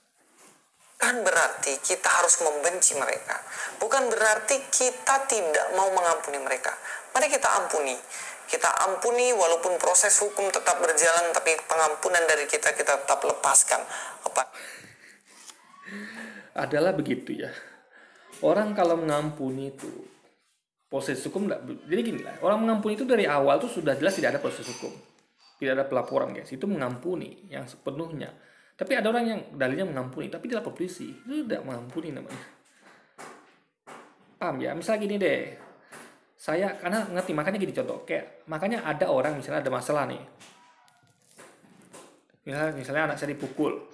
Bukan berarti kita harus membenci mereka. Bukan berarti kita tidak mau mengampuni mereka. Mari kita ampuni. Kita ampuni walaupun proses hukum tetap berjalan, tapi pengampunan dari kita tetap lepaskan. Adalah begitu ya. Orang kalau mengampuni itu proses hukum jadi gini lah. Orang mengampuni itu dari awal tuh sudah jelas tidak ada proses hukum. Tidak ada pelaporan, guys. Itu mengampuni yang sepenuhnya. Tapi ada orang yang dalilnya mengampuni, tapi dia lapor polisi. Itu tidak mengampuni namanya. Paham ya? Misalnya gini deh. Saya, karena ngerti, makanya gini contoh. Kayak, makanya ada orang, misalnya ada masalah nih. Misalnya anak saya dipukul.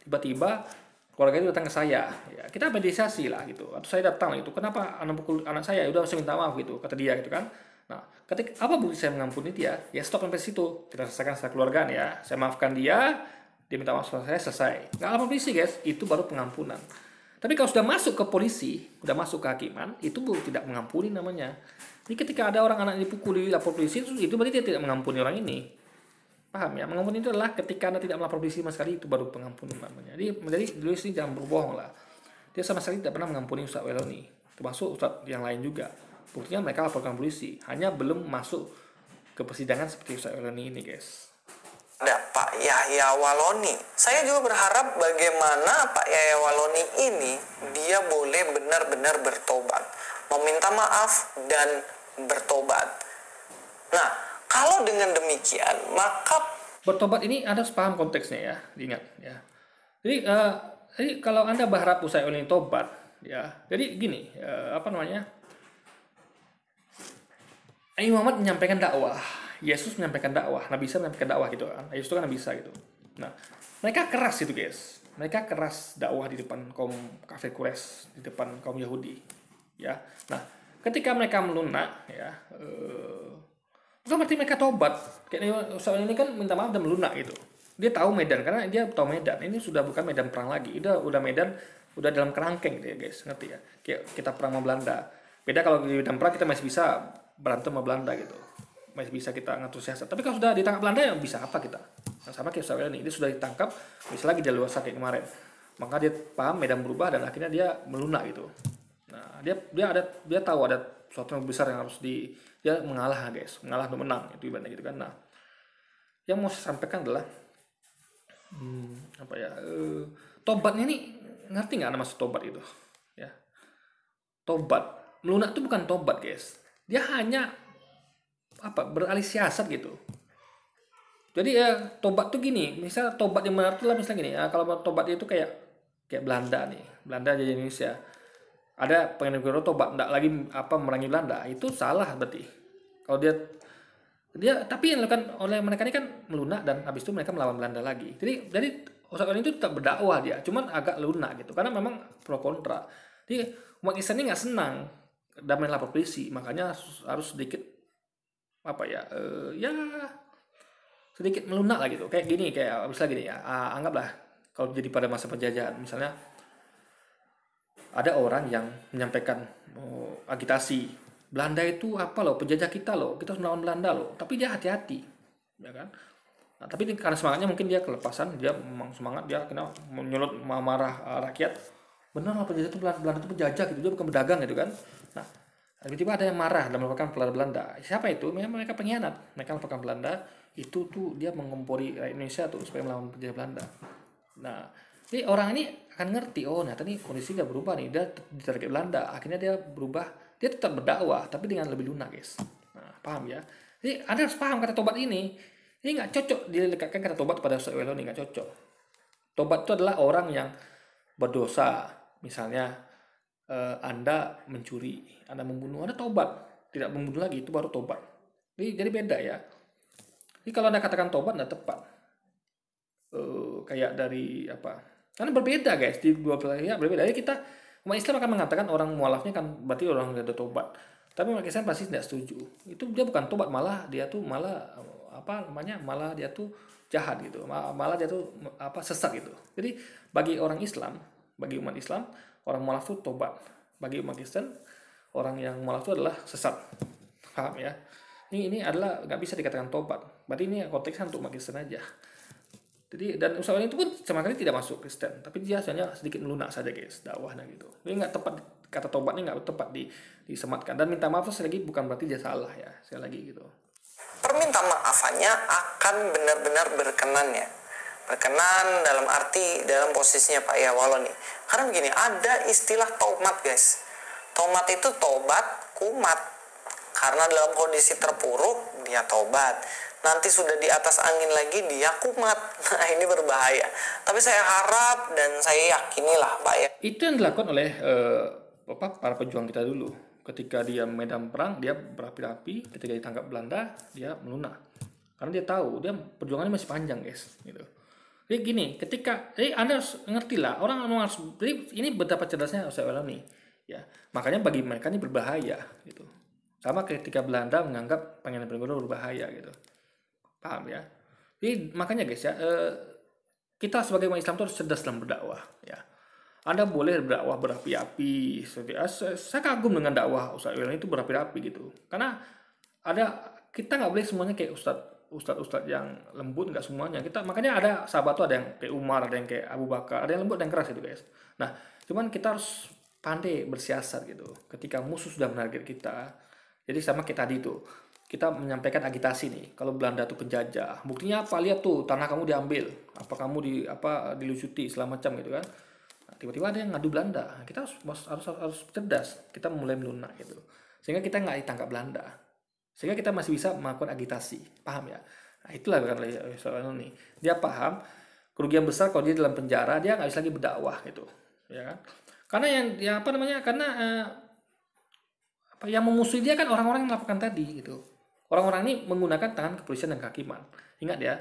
Tiba-tiba, keluarga itu datang ke saya. Ya, kita mediasi lah gitu. Atau saya datang gitu. Kenapa anak pukul anak saya? Udah saya minta maaf gitu. Kata dia gitu kan. Nah, ketika apa bukti saya mengampuni dia? Ya stop sampai situ. Kita selesaikan secara keluarga ya. Saya maafkan dia minta maaf sama saya, selesai. Nggak lapor polisi, guys. Itu baru pengampunan. Tapi kalau sudah masuk ke polisi, sudah masuk ke hakiman, itu baru tidak mengampuni namanya. Jadi ketika ada orang anak dipukuli lapor polisi, itu berarti dia tidak mengampuni orang ini. Paham ya? Mengampuni itu adalah ketika Anda tidak melapor polisi sama sekali, itu baru pengampunan namanya. Jadi dulu sih jangan berbohong lah. Dia sama sekali tidak pernah mengampuni Ustaz Weloni. Termasuk Ustaz yang lain juga. Buktinya mereka laporkan polisi. Hanya belum masuk ke persidangan seperti Ustaz Weloni ini, guys. Ada Pak Yahya Waloni. Saya juga berharap bagaimana Pak Yahya Waloni ini dia boleh benar-benar bertobat, meminta maaf dan bertobat. Nah, kalau dengan demikian maka bertobat ini Anda harus paham konteksnya ya, diingat ya. Jadi kalau Anda berharap Ustaz Weloni tobat ya, jadi gini, Nabi Muhammad menyampaikan dakwah. Yesus menyampaikan dakwah, Nabi Isa menyampaikan dakwah gitu kan. Yesus itu kan Nabi Isa gitu. Nah, mereka keras itu, guys. Mereka keras dakwah di depan kaum kafir Quraisy, di depan kaum Yahudi. Ya. Nah, ketika mereka melunak ya, bukan berarti mereka tobat. Kayak soal ini kan minta maaf dan melunak gitu. Dia tahu medan karena dia tahu medan. Ini sudah bukan medan perang lagi. Udah medan udah dalam kerangkeng gitu ya, guys. Ngerti ya? Kayak kita perang sama Belanda. Beda kalau di medan perang kita masih bisa berantem sama Belanda gitu. Masih bisa kita ngatur siasat. Tapi kalau sudah ditangkap Belanda ya bisa apa kita? Nah, sama kayak Ustaz Weloni, dia sudah ditangkap, misalnya lagi jalur sakit kemarin. Maka dia paham medan berubah dan akhirnya dia melunak gitu. Nah, dia tahu ada sesuatu yang besar yang harus dia mengalah, guys. Mengalah untuk menang itu ibaratnya gitu kan. Nah, yang mau saya sampaikan adalah tobatnya ini ngerti nggak maksud tobat itu? Ya. Tobat. Melunak itu bukan tobat, guys. Dia hanya beralih siasat gitu. Jadi ya tobat tuh gini, misal tobat yang benar tuh lah misalnya gini, ya, kalau tobat itu kayak Belanda nih, Belanda jadi Indonesia. Ada pengen tobat enggak lagi merangi Belanda, itu salah berarti. Kalau dia tapi yang dilakukan oleh mereka ini kan melunak dan habis itu mereka melawan Belanda lagi. Jadi Ustaz Weloni itu tetap berdakwah dia, cuman agak lunak gitu karena memang pro kontra. Jadi umat Islam ini nggak senang damai lapor polisi, makanya harus sedikit sedikit melunak lah gitu. Kayak gini, kayak misalnya gini ya, anggaplah kalau jadi pada masa penjajahan misalnya ada orang yang menyampaikan agitasi Belanda itu penjajah kita kita harus melawan Belanda tapi dia hati-hati ya kan. Nah, tapi karena semangatnya mungkin dia kelepasan, dia memang semangat, dia kena menyulut marah rakyat, benar lah penjajah itu Belanda itu penjajah gitu, dia bukan berdagang gitu kan. Nah, tiba-tiba ada yang marah dan melakukan pelayaran Belanda. Siapa itu? Mereka pengkhianat. Mereka melakukan Belanda. Itu tuh dia mengompori rakyat Indonesia tuh supaya melawan penjajah Belanda. Nah, jadi orang ini akan ngerti, ternyata nih kondisi nggak berubah nih. Dia ditarget Belanda. Akhirnya dia berubah. Dia tetap berdakwah, tapi dengan lebih lunak, guys. Nah, paham ya? Jadi Anda harus paham kata tobat ini. Ini nggak cocok dilekatkan kata tobat pada Ustaz Weloni, nggak cocok. Tobat itu adalah orang yang berdosa. Misalnya, Anda mencuri, Anda membunuh, Anda tobat, tidak membunuh lagi, itu baru tobat. Jadi beda ya. Jadi kalau Anda katakan tobat nggak tepat. Kayak dari karena berbeda, guys, di dua pihak berbeda. Jadi kita umat Islam akan mengatakan orang mualafnya kan berarti orang yang ada tobat. Tapi umat Islam pasti tidak setuju. Itu dia bukan tobat, malah dia tuh malah dia tuh jahat gitu. Malah dia tuh sesat gitu. Jadi bagi orang Islam, bagi umat Islam, orang mualaf itu tobat. Bagi umat Kristen, orang yang mualaf itu adalah sesat. Paham ya? Ini adalah nggak bisa dikatakan tobat. Berarti ini konteksnya untuk umat Kristen aja. Jadi dan usaha itu pun sama sekali tidak masuk Kristen, tapi dia hanya sedikit melunak saja guys dakwahnya gitu. Ini nggak tepat, kata tobat ini nggak tepat disematkan, dan minta maaf sekali lagi bukan berarti dia salah ya, sekali lagi gitu. Permintaan maafannya akan benar-benar berkenan ya. Berkenan dalam arti dalam posisinya Pak Yawalo nih. Karena begini, ada istilah tomat guys. Tomat itu tobat kumat. Karena dalam kondisi terpuruk dia tobat. Nanti sudah di atas angin lagi dia kumat. Nah ini berbahaya. Tapi saya harap dan saya yakinilah Pak ya. Itu yang dilakukan oleh para pejuang kita dulu. Ketika dia medan perang dia berapi-api. Ketika ditangkap Belanda dia melunak. Karena dia tahu dia perjuangannya masih panjang guys. Gitu. Jadi gini, jadi Anda harus ngerti lah. Orang harus. Jadi ini betapa cerdasnya Ustaz Waloni. Ya, makanya bagi mereka ini berbahaya. Gitu. Sama ketika Belanda menganggap Pangeran Diponegoro berbahaya gitu. Paham ya? Jadi makanya guys ya, kita sebagai umat Islam itu harus cerdas dalam berdakwah ya. Anda boleh berdakwah berapi-api. Saya kagum dengan dakwah Ustaz Waloni itu berapi-api gitu. Karena kita nggak boleh semuanya kayak ustadz yang lembut, nggak semuanya. Makanya ada sahabat tuh, ada yang kayak Umar, ada yang kayak Abu Bakar, ada yang lembut, ada yang keras gitu guys. Nah, cuman kita harus pandai bersiasat gitu. Ketika musuh sudah menarget kita, jadi sama kayak tadi tuh. Kita menyampaikan agitasi nih, kalau Belanda tuh penjajah, buktinya apa? Lihat tuh tanah kamu diambil, apa kamu dilucuti segala macam gitu kan. Nah, tiba-tiba ada yang ngadu Belanda, kita harus cerdas, kita mulai melunak gitu, sehingga kita nggak ditangkap Belanda, sehingga kita masih bisa melakukan agitasi, paham ya? Nah itulah kan soal ini, dia paham kerugian besar kalau dia dalam penjara, dia nggak bisa lagi berdakwah gitu, ya kan? Karena yang memusuhi dia kan orang-orang yang melakukan tadi gitu. Orang-orang ini menggunakan tangan kepolisian dan kehakiman. Ingat ya,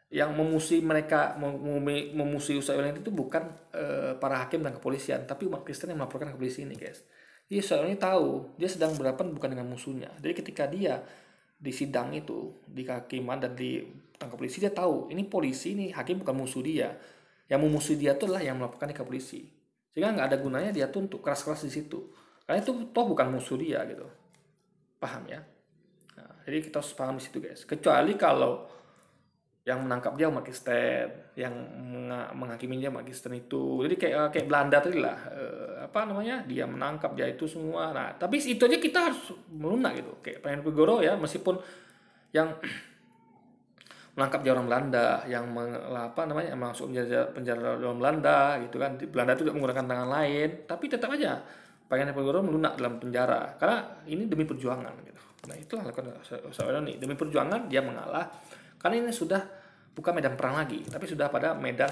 yang memusuhi mereka, memusuhi Ustaz Waloni itu bukan para hakim dan kepolisian, tapi umat Kristen yang melaporkan ke polisi ini guys. Jadi Ustaz Waloni tahu dia sedang berhadapan bukan dengan musuhnya. Jadi ketika dia di sidang itu, di kehakiman dan di tangkap polisi, dia tahu ini polisi, ini hakim bukan musuh dia. Yang memusuhi dia itu adalah yang melaporkan ke polisi. Sehingga nggak ada gunanya dia tuh untuk keras-keras di situ. Karena itu toh bukan musuh dia gitu. Paham ya? Nah, jadi kita harus paham di situ guys. Kecuali kalau yang menangkap dia umat Kristen, yang menghakimi dia umat Kristen itu. Jadi kayak Belanda tadi lah, dia menangkap dia itu semua. Nah, tapi itu aja kita harus melunak gitu. Kayak Pangeran Diponegoro ya, meskipun yang menangkap dia orang Belanda, yang masuk penjara orang Belanda gitu kan. Belanda itu tidak menggunakan tangan lain, tapi tetap aja Pangeran Diponegoro melunak dalam penjara karena ini demi perjuangan gitu. Nah itulah lakukan Ustaz Waloni, demi perjuangan dia mengalah karena ini sudah bukan medan perang lagi, tapi sudah pada medan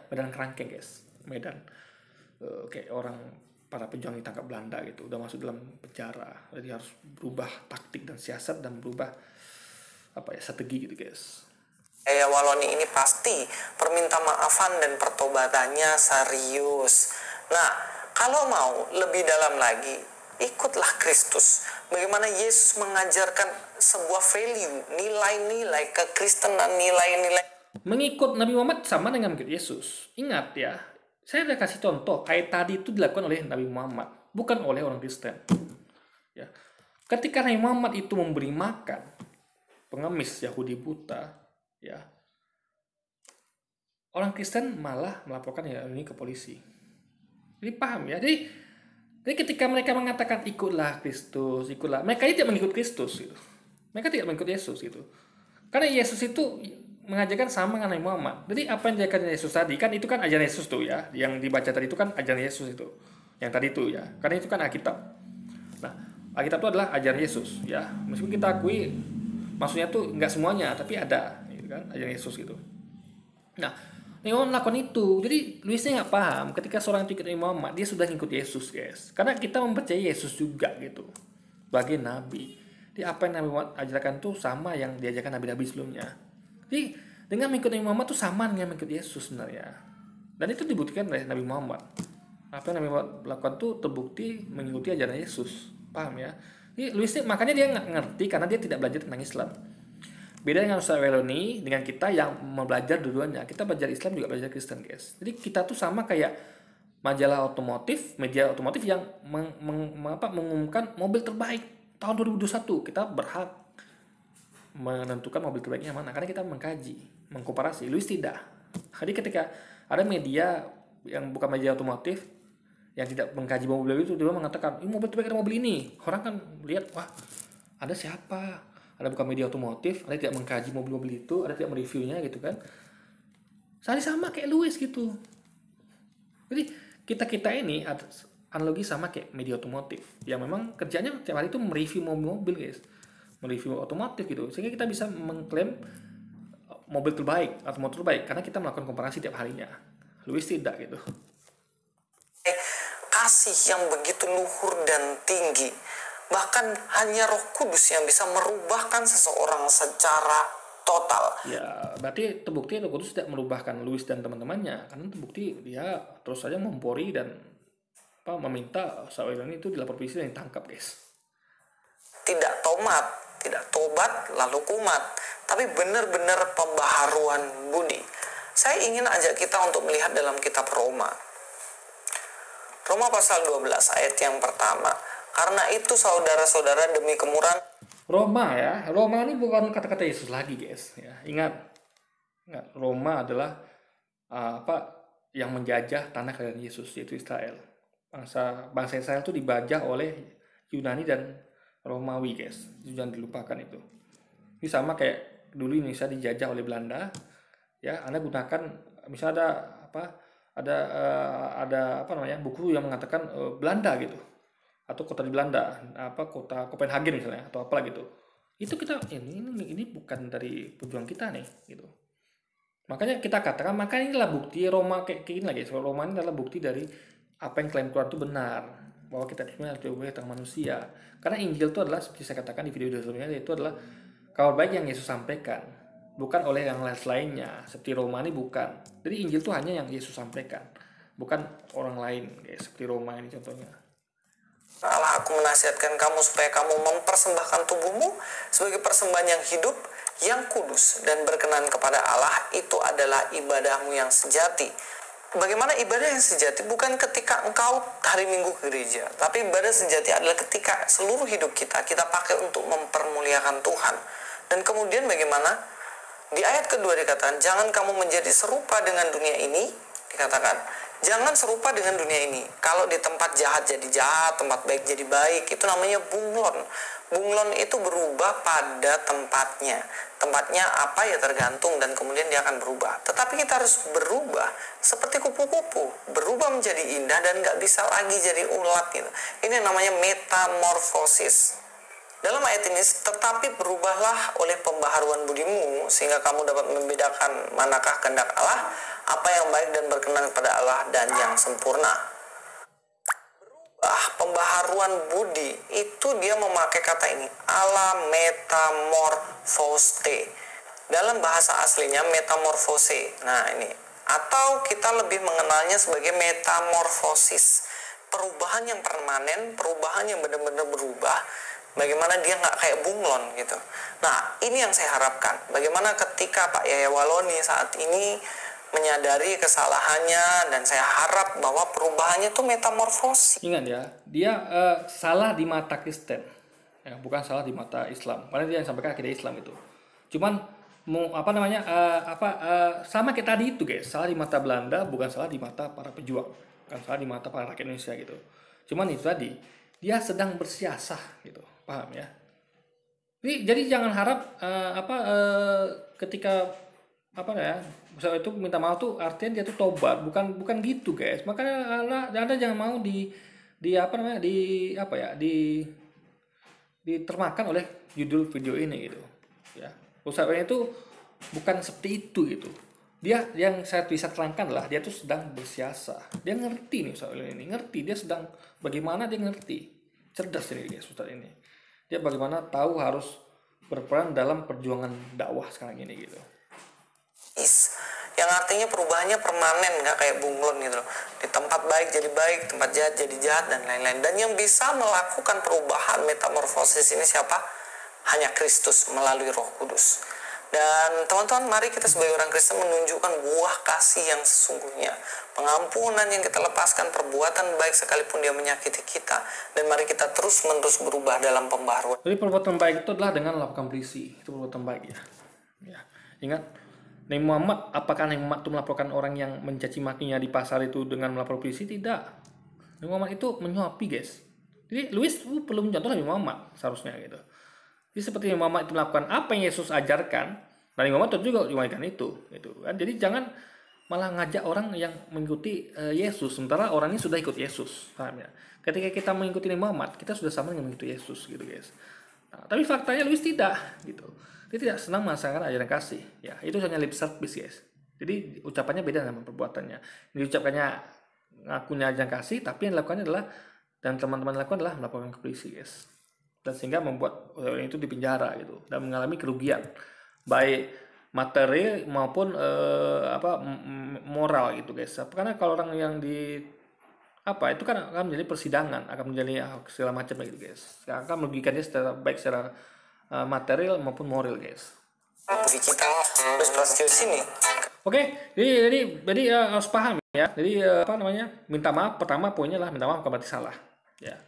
kerangkeng guys, medan kayak orang para pejuang ditangkap Belanda gitu, udah masuk dalam penjara, jadi harus berubah taktik dan siasat dan berubah strategi gitu guys. Waloni ini pasti perminta maafan dan pertobatannya serius. Nah, kalau mau lebih dalam lagi, ikutlah Kristus. Bagaimana Yesus mengajarkan sebuah value, nilai-nilai kekristenan, nilai-nilai. Mengikut Nabi Muhammad sama dengan mengikut Yesus. Ingat ya, saya udah kasih contoh, kayak tadi itu dilakukan oleh Nabi Muhammad, bukan oleh orang Kristen. Ya. Ketika Nabi Muhammad itu memberi makan pengemis Yahudi buta, ya, orang Kristen malah melaporkan ini ke polisi. Jadi paham ya. Jadi ketika mereka mengatakan ikutlah Kristus, mereka tidak mengikut Kristus gitu. Mereka tidak mengikut Yesus gitu. Karena Yesus itu mengajarkan sama dengan Nabi Muhammad. Jadi apa yang diajarkan Yesus tadi kan itu kan ajaran Yesus tuh ya. Yang dibaca tadi itu kan ajaran Yesus itu. Yang tadi itu ya. Karena itu kan Alkitab. Nah, Alkitab itu adalah ajaran Yesus ya. Meskipun kita akui maksudnya tuh nggak semuanya, tapi ada gitu kan ajaran Yesus gitu. Nah, Nabi Muhammad melakukan itu. Jadi Luisnya nggak paham ketika seorang itu ikut Nabi Muhammad, dia sudah ngikut Yesus guys. Karena kita mempercayai Yesus juga gitu sebagai Nabi. Jadi apa yang Nabi Muhammad ajarkan tuh sama yang diajarkan Nabi-Nabi sebelumnya. Jadi dengan mengikut Nabi Muhammad tuh sama dengan mengikut Yesus sebenarnya. Dan itu dibuktikan oleh Nabi Muhammad. Apa yang Nabi Muhammad lakukan tuh terbukti mengikuti ajaran Yesus. Paham ya? Jadi Luisnya makanya dia nggak ngerti karena dia tidak belajar tentang Islam. Beda dengan Ustaz Waloni, dengan kita yang mau belajar dua-duanya. Kita belajar Islam juga belajar Kristen guys. Jadi kita tuh sama kayak majalah otomotif, media otomotif yang mengumumkan mobil terbaik tahun 2021. Kita berhak menentukan mobil terbaiknya mana karena kita mengkaji, mengkomparasi. Lewis tidak. Jadi ketika ada media yang bukan media otomotif yang tidak mengkaji mobil itu, dia mengatakan ini mobil terbaik, ada mobil ini. Orang kan lihat, wah ada siapa? Ada bukan media otomotif, ada tidak mengkaji mobil-mobil itu, ada tidak mereviewnya gitu kan. Sama kayak Lewis gitu. Jadi kita ini ada analogi sama kayak media otomotif yang memang kerjanya tiap hari itu mereview mobil guys, mereview otomotif gitu, sehingga kita bisa mengklaim mobil terbaik atau motor terbaik karena kita melakukan komparasi tiap harinya. Lewis tidak gitu. Kasih yang begitu luhur dan tinggi, bahkan hanya Roh Kudus yang bisa merubahkan seseorang secara total. Ya, berarti terbukti Roh Kudus tidak merubahkan Lewis dan teman-temannya, karena terbukti dia terus saja mempori dan meminta Saul itu dilapor polisi dan ditangkap, guys. Tidak tobat lalu kumat, tapi benar-benar pembaharuan budi. Saya ingin ajak kita untuk melihat dalam kitab Roma pasal 12 ayat yang pertama. Karena itu saudara-saudara, demi kemurahan Roma ini bukan kata-kata Yesus lagi, guys. Ya, ingat, Roma adalah yang menjajah tanah kelahiran Yesus, yaitu Israel. Bangsa Israel itu dibajah oleh Yunani dan Romawi, guys. Jangan dilupakan itu. Ini sama kayak dulu Indonesia dijajah oleh Belanda. Ya, Anda gunakan misalnya ada buku yang mengatakan Belanda gitu, atau kota di Belanda, kota Copenhagen misalnya, atau apalah gitu. Itu kita ini bukan dari pejuang kita nih gitu. Makanya kita katakan, maka inilah bukti Roma kayak gini lagi. Roma ini adalah bukti dari apa yang klaim Quran itu benar, bahwa kita sebenarnya harus diubah tentang manusia. Karena Injil itu adalah seperti saya katakan di video sebelumnya, itu adalah kabar baik yang Yesus sampaikan, bukan oleh yang lainnya. Seperti Roma ini bukan. Jadi Injil itu hanya yang Yesus sampaikan, bukan orang lain, guys. Seperti Roma ini contohnya. Allah, aku menasihatkan kamu supaya kamu mempersembahkan tubuhmu sebagai persembahan yang hidup, yang kudus dan berkenan kepada Allah. Itu adalah ibadahmu yang sejati. Bagaimana ibadah yang sejati? Bukan ketika engkau hari Minggu ke gereja, tapi ibadah sejati adalah ketika seluruh hidup kita pakai untuk mempermuliakan Tuhan. Dan kemudian bagaimana? Di ayat kedua dikatakan, jangan kamu menjadi serupa dengan dunia ini. Dikatakan, jangan serupa dengan dunia ini. Kalau di tempat jahat jadi jahat, tempat baik jadi baik, itu namanya bunglon. Bunglon itu berubah pada tempatnya. Tempatnya apa ya tergantung, dan kemudian dia akan berubah. Tetapi kita harus berubah seperti kupu-kupu, berubah menjadi indah dan nggak bisa lagi jadi ulat gitu. Ini namanya metamorfosis. Dalam ayat ini, tetapi berubahlah oleh pembaharuan budimu, sehingga kamu dapat membedakan manakah kehendak Allah, apa yang baik dan berkenan kepada Allah, dan yang sempurna. Pembaharuan budi, itu dia memakai kata ini, ala metamorphose. Dalam bahasa aslinya metamorfose. Nah ini, atau kita lebih mengenalnya sebagai metamorfosis. Perubahan yang permanen, perubahan yang benar-benar berubah. Bagaimana dia nggak kayak bunglon gitu. Nah ini yang saya harapkan. Bagaimana ketika Pak Yaya Waloni saat ini menyadari kesalahannya, dan saya harap bahwa perubahannya itu metamorfosis. Ingat ya, dia salah di mata Kristen, ya, bukan salah di mata Islam. Karena dia yang sampaikan akidah Islam itu. Cuman sama kayak tadi itu, guys. Salah di mata Belanda, bukan salah di mata para pejuang, bukan salah di mata para rakyat Indonesia gitu. Cuman itu tadi, dia sedang bersiasah gitu. Paham ya? Jadi jangan harap ketika misalnya itu minta maaf tuh artinya dia tuh tobat, bukan gitu, guys. Makanya Anda jangan mau ditermakan oleh judul video ini gitu. Ya. Usahanya itu bukan seperti itu gitu. Dia yang saya bisa terangkan adalah dia tuh sedang bersiasah. Dia ngerti nih Ustaz ini, ngerti dia sedang bagaimana, dia ngerti. Cerdas ini guys Ustaz ini. Dia bagaimana tahu harus berperan dalam perjuangan dakwah sekarang ini gitu. Yang artinya perubahannya permanen, nggak kayak bunglon gitu loh. Di tempat baik jadi baik, tempat jahat jadi jahat, dan lain-lain. Dan yang bisa melakukan perubahan metamorfosis ini siapa? Hanya Kristus melalui Roh Kudus. Dan teman-teman, mari kita sebagai orang Kristen menunjukkan buah kasih yang sesungguhnya, pengampunan yang kita lepaskan, perbuatan baik sekalipun dia menyakiti kita, dan mari kita terus-menerus berubah dalam pembaharuan. Jadi perbuatan baik itu adalah dengan melakukan puisi, itu perbuatan baik ya. Ya, ingat Nabi Muhammad, apakah Nabi Muhammad itu melaporkan orang yang mencaci makinya di pasar itu dengan melapor polisi? Tidak. Nabi Muhammad itu menyuapi, guys. Jadi Louis perlu mencontoh Nabi Muhammad seharusnya gitu. Jadi seperti Nabi Muhammad itu melakukan apa yang Yesus ajarkan, Nabi Muhammad juga melakukan itu gitu kan. Jadi jangan malah ngajak orang yang mengikuti Yesus sementara orang ini sudah ikut Yesus, paham ya? Ketika kita mengikuti Nabi Muhammad, kita sudah sama dengan mengikuti Yesus gitu, guys. Nah, tapi faktanya Louis tidak gitu. Dia tidak senang melaksanakan ajaran kasih. Ya, itu hanya lip service, guys. Jadi ucapannya beda dengan perbuatannya. Ini ucapannya ngakunya ajaran kasih, tapi yang dilakukannya adalah dan teman-teman lakukan adalah melaporkan ke polisi, guys. Dan sehingga membuat orang itu dipenjara gitu dan mengalami kerugian baik materi maupun moral gitu, guys. Karena kalau orang yang itu kan akan menjadi persidangan, akan menjadi segala macam gitu, guys. Akan merugikannya secara baik secara material maupun moral, guys. Bagi kita terus Prasetyo sini. Oke, jadi harus paham ya. Jadi minta maaf pertama poinnya lah minta maaf kalau berarti salah. Ya.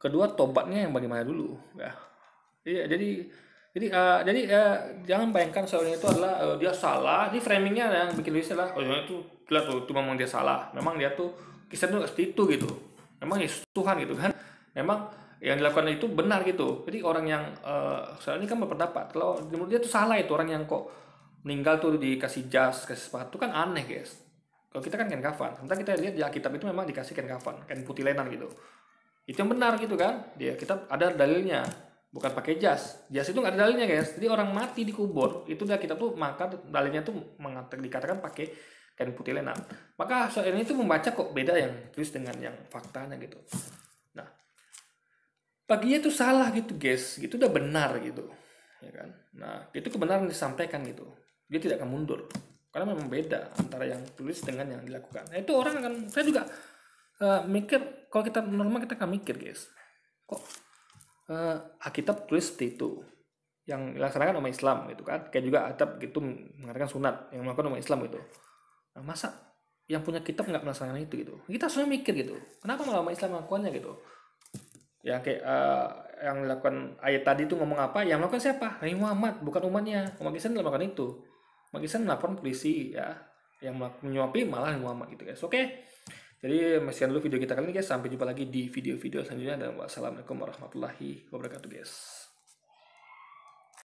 Kedua, tobatnya yang bagaimana dulu, ya. Jadi jangan bayangkan seorang itu adalah dia salah. Di framingnya yang bikin Louis adalah itu jelas tuh memang dia salah. Memang dia tuh kisah itu seperti itu gitu. Memang Yesus Tuhan gitu kan. Memang yang dilakukan itu benar gitu. Jadi orang yang soalnya ini kan berpendapat kalau menurut dia tuh salah itu orang yang kok meninggal tuh dikasih jas, kasih sepatu kan aneh, guys. Kalau kita kan kain kafan. Sementara kita lihat di Alkitab itu memang dikasih kain kafan, kain putih lenan gitu. Itu yang benar gitu kan. Kita ada dalilnya, bukan pakai jas. Jas itu nggak ada dalilnya, guys. Jadi orang mati dikubur itu udah kita tuh maka dalilnya tuh dikatakan pakai kain putih lenan. Maka soal ini tuh membaca kok beda yang tulis dengan yang faktanya gitu. Nah, baginya tuh salah gitu, guys. Gitu udah benar gitu, ya kan. Nah, itu kebenaran disampaikan gitu. Dia tidak akan mundur karena memang beda antara yang tulis dengan yang dilakukan. Nah, itu orang akan, saya juga mikir, kalau kita normal kita akan mikir, guys, kok Alkitab tulis seperti itu yang dilaksanakan umat Islam gitu kan, kayak juga Alkitab gitu mengatakan sunat yang melakukan umat Islam gitu. Nah, masa yang punya kitab nggak melaksanakan itu gitu? Kita harusnya mikir gitu, kenapa malah umat Islam melakukannya gitu? Ya kayak yang dilakukan ayat tadi itu ngomong apa? Yang melakukan siapa? Nabi Muhammad, bukan umatnya. Umat Islam melakukan itu. Umat Islam melakukan polisi ya, yang menyuapi malah Nabi Muhammad gitu, guys. Oke. Jadi sekian dulu video kita kali ini, guys. Sampai jumpa lagi di video-video selanjutnya dan wassalamualaikum warahmatullahi wabarakatuh, guys.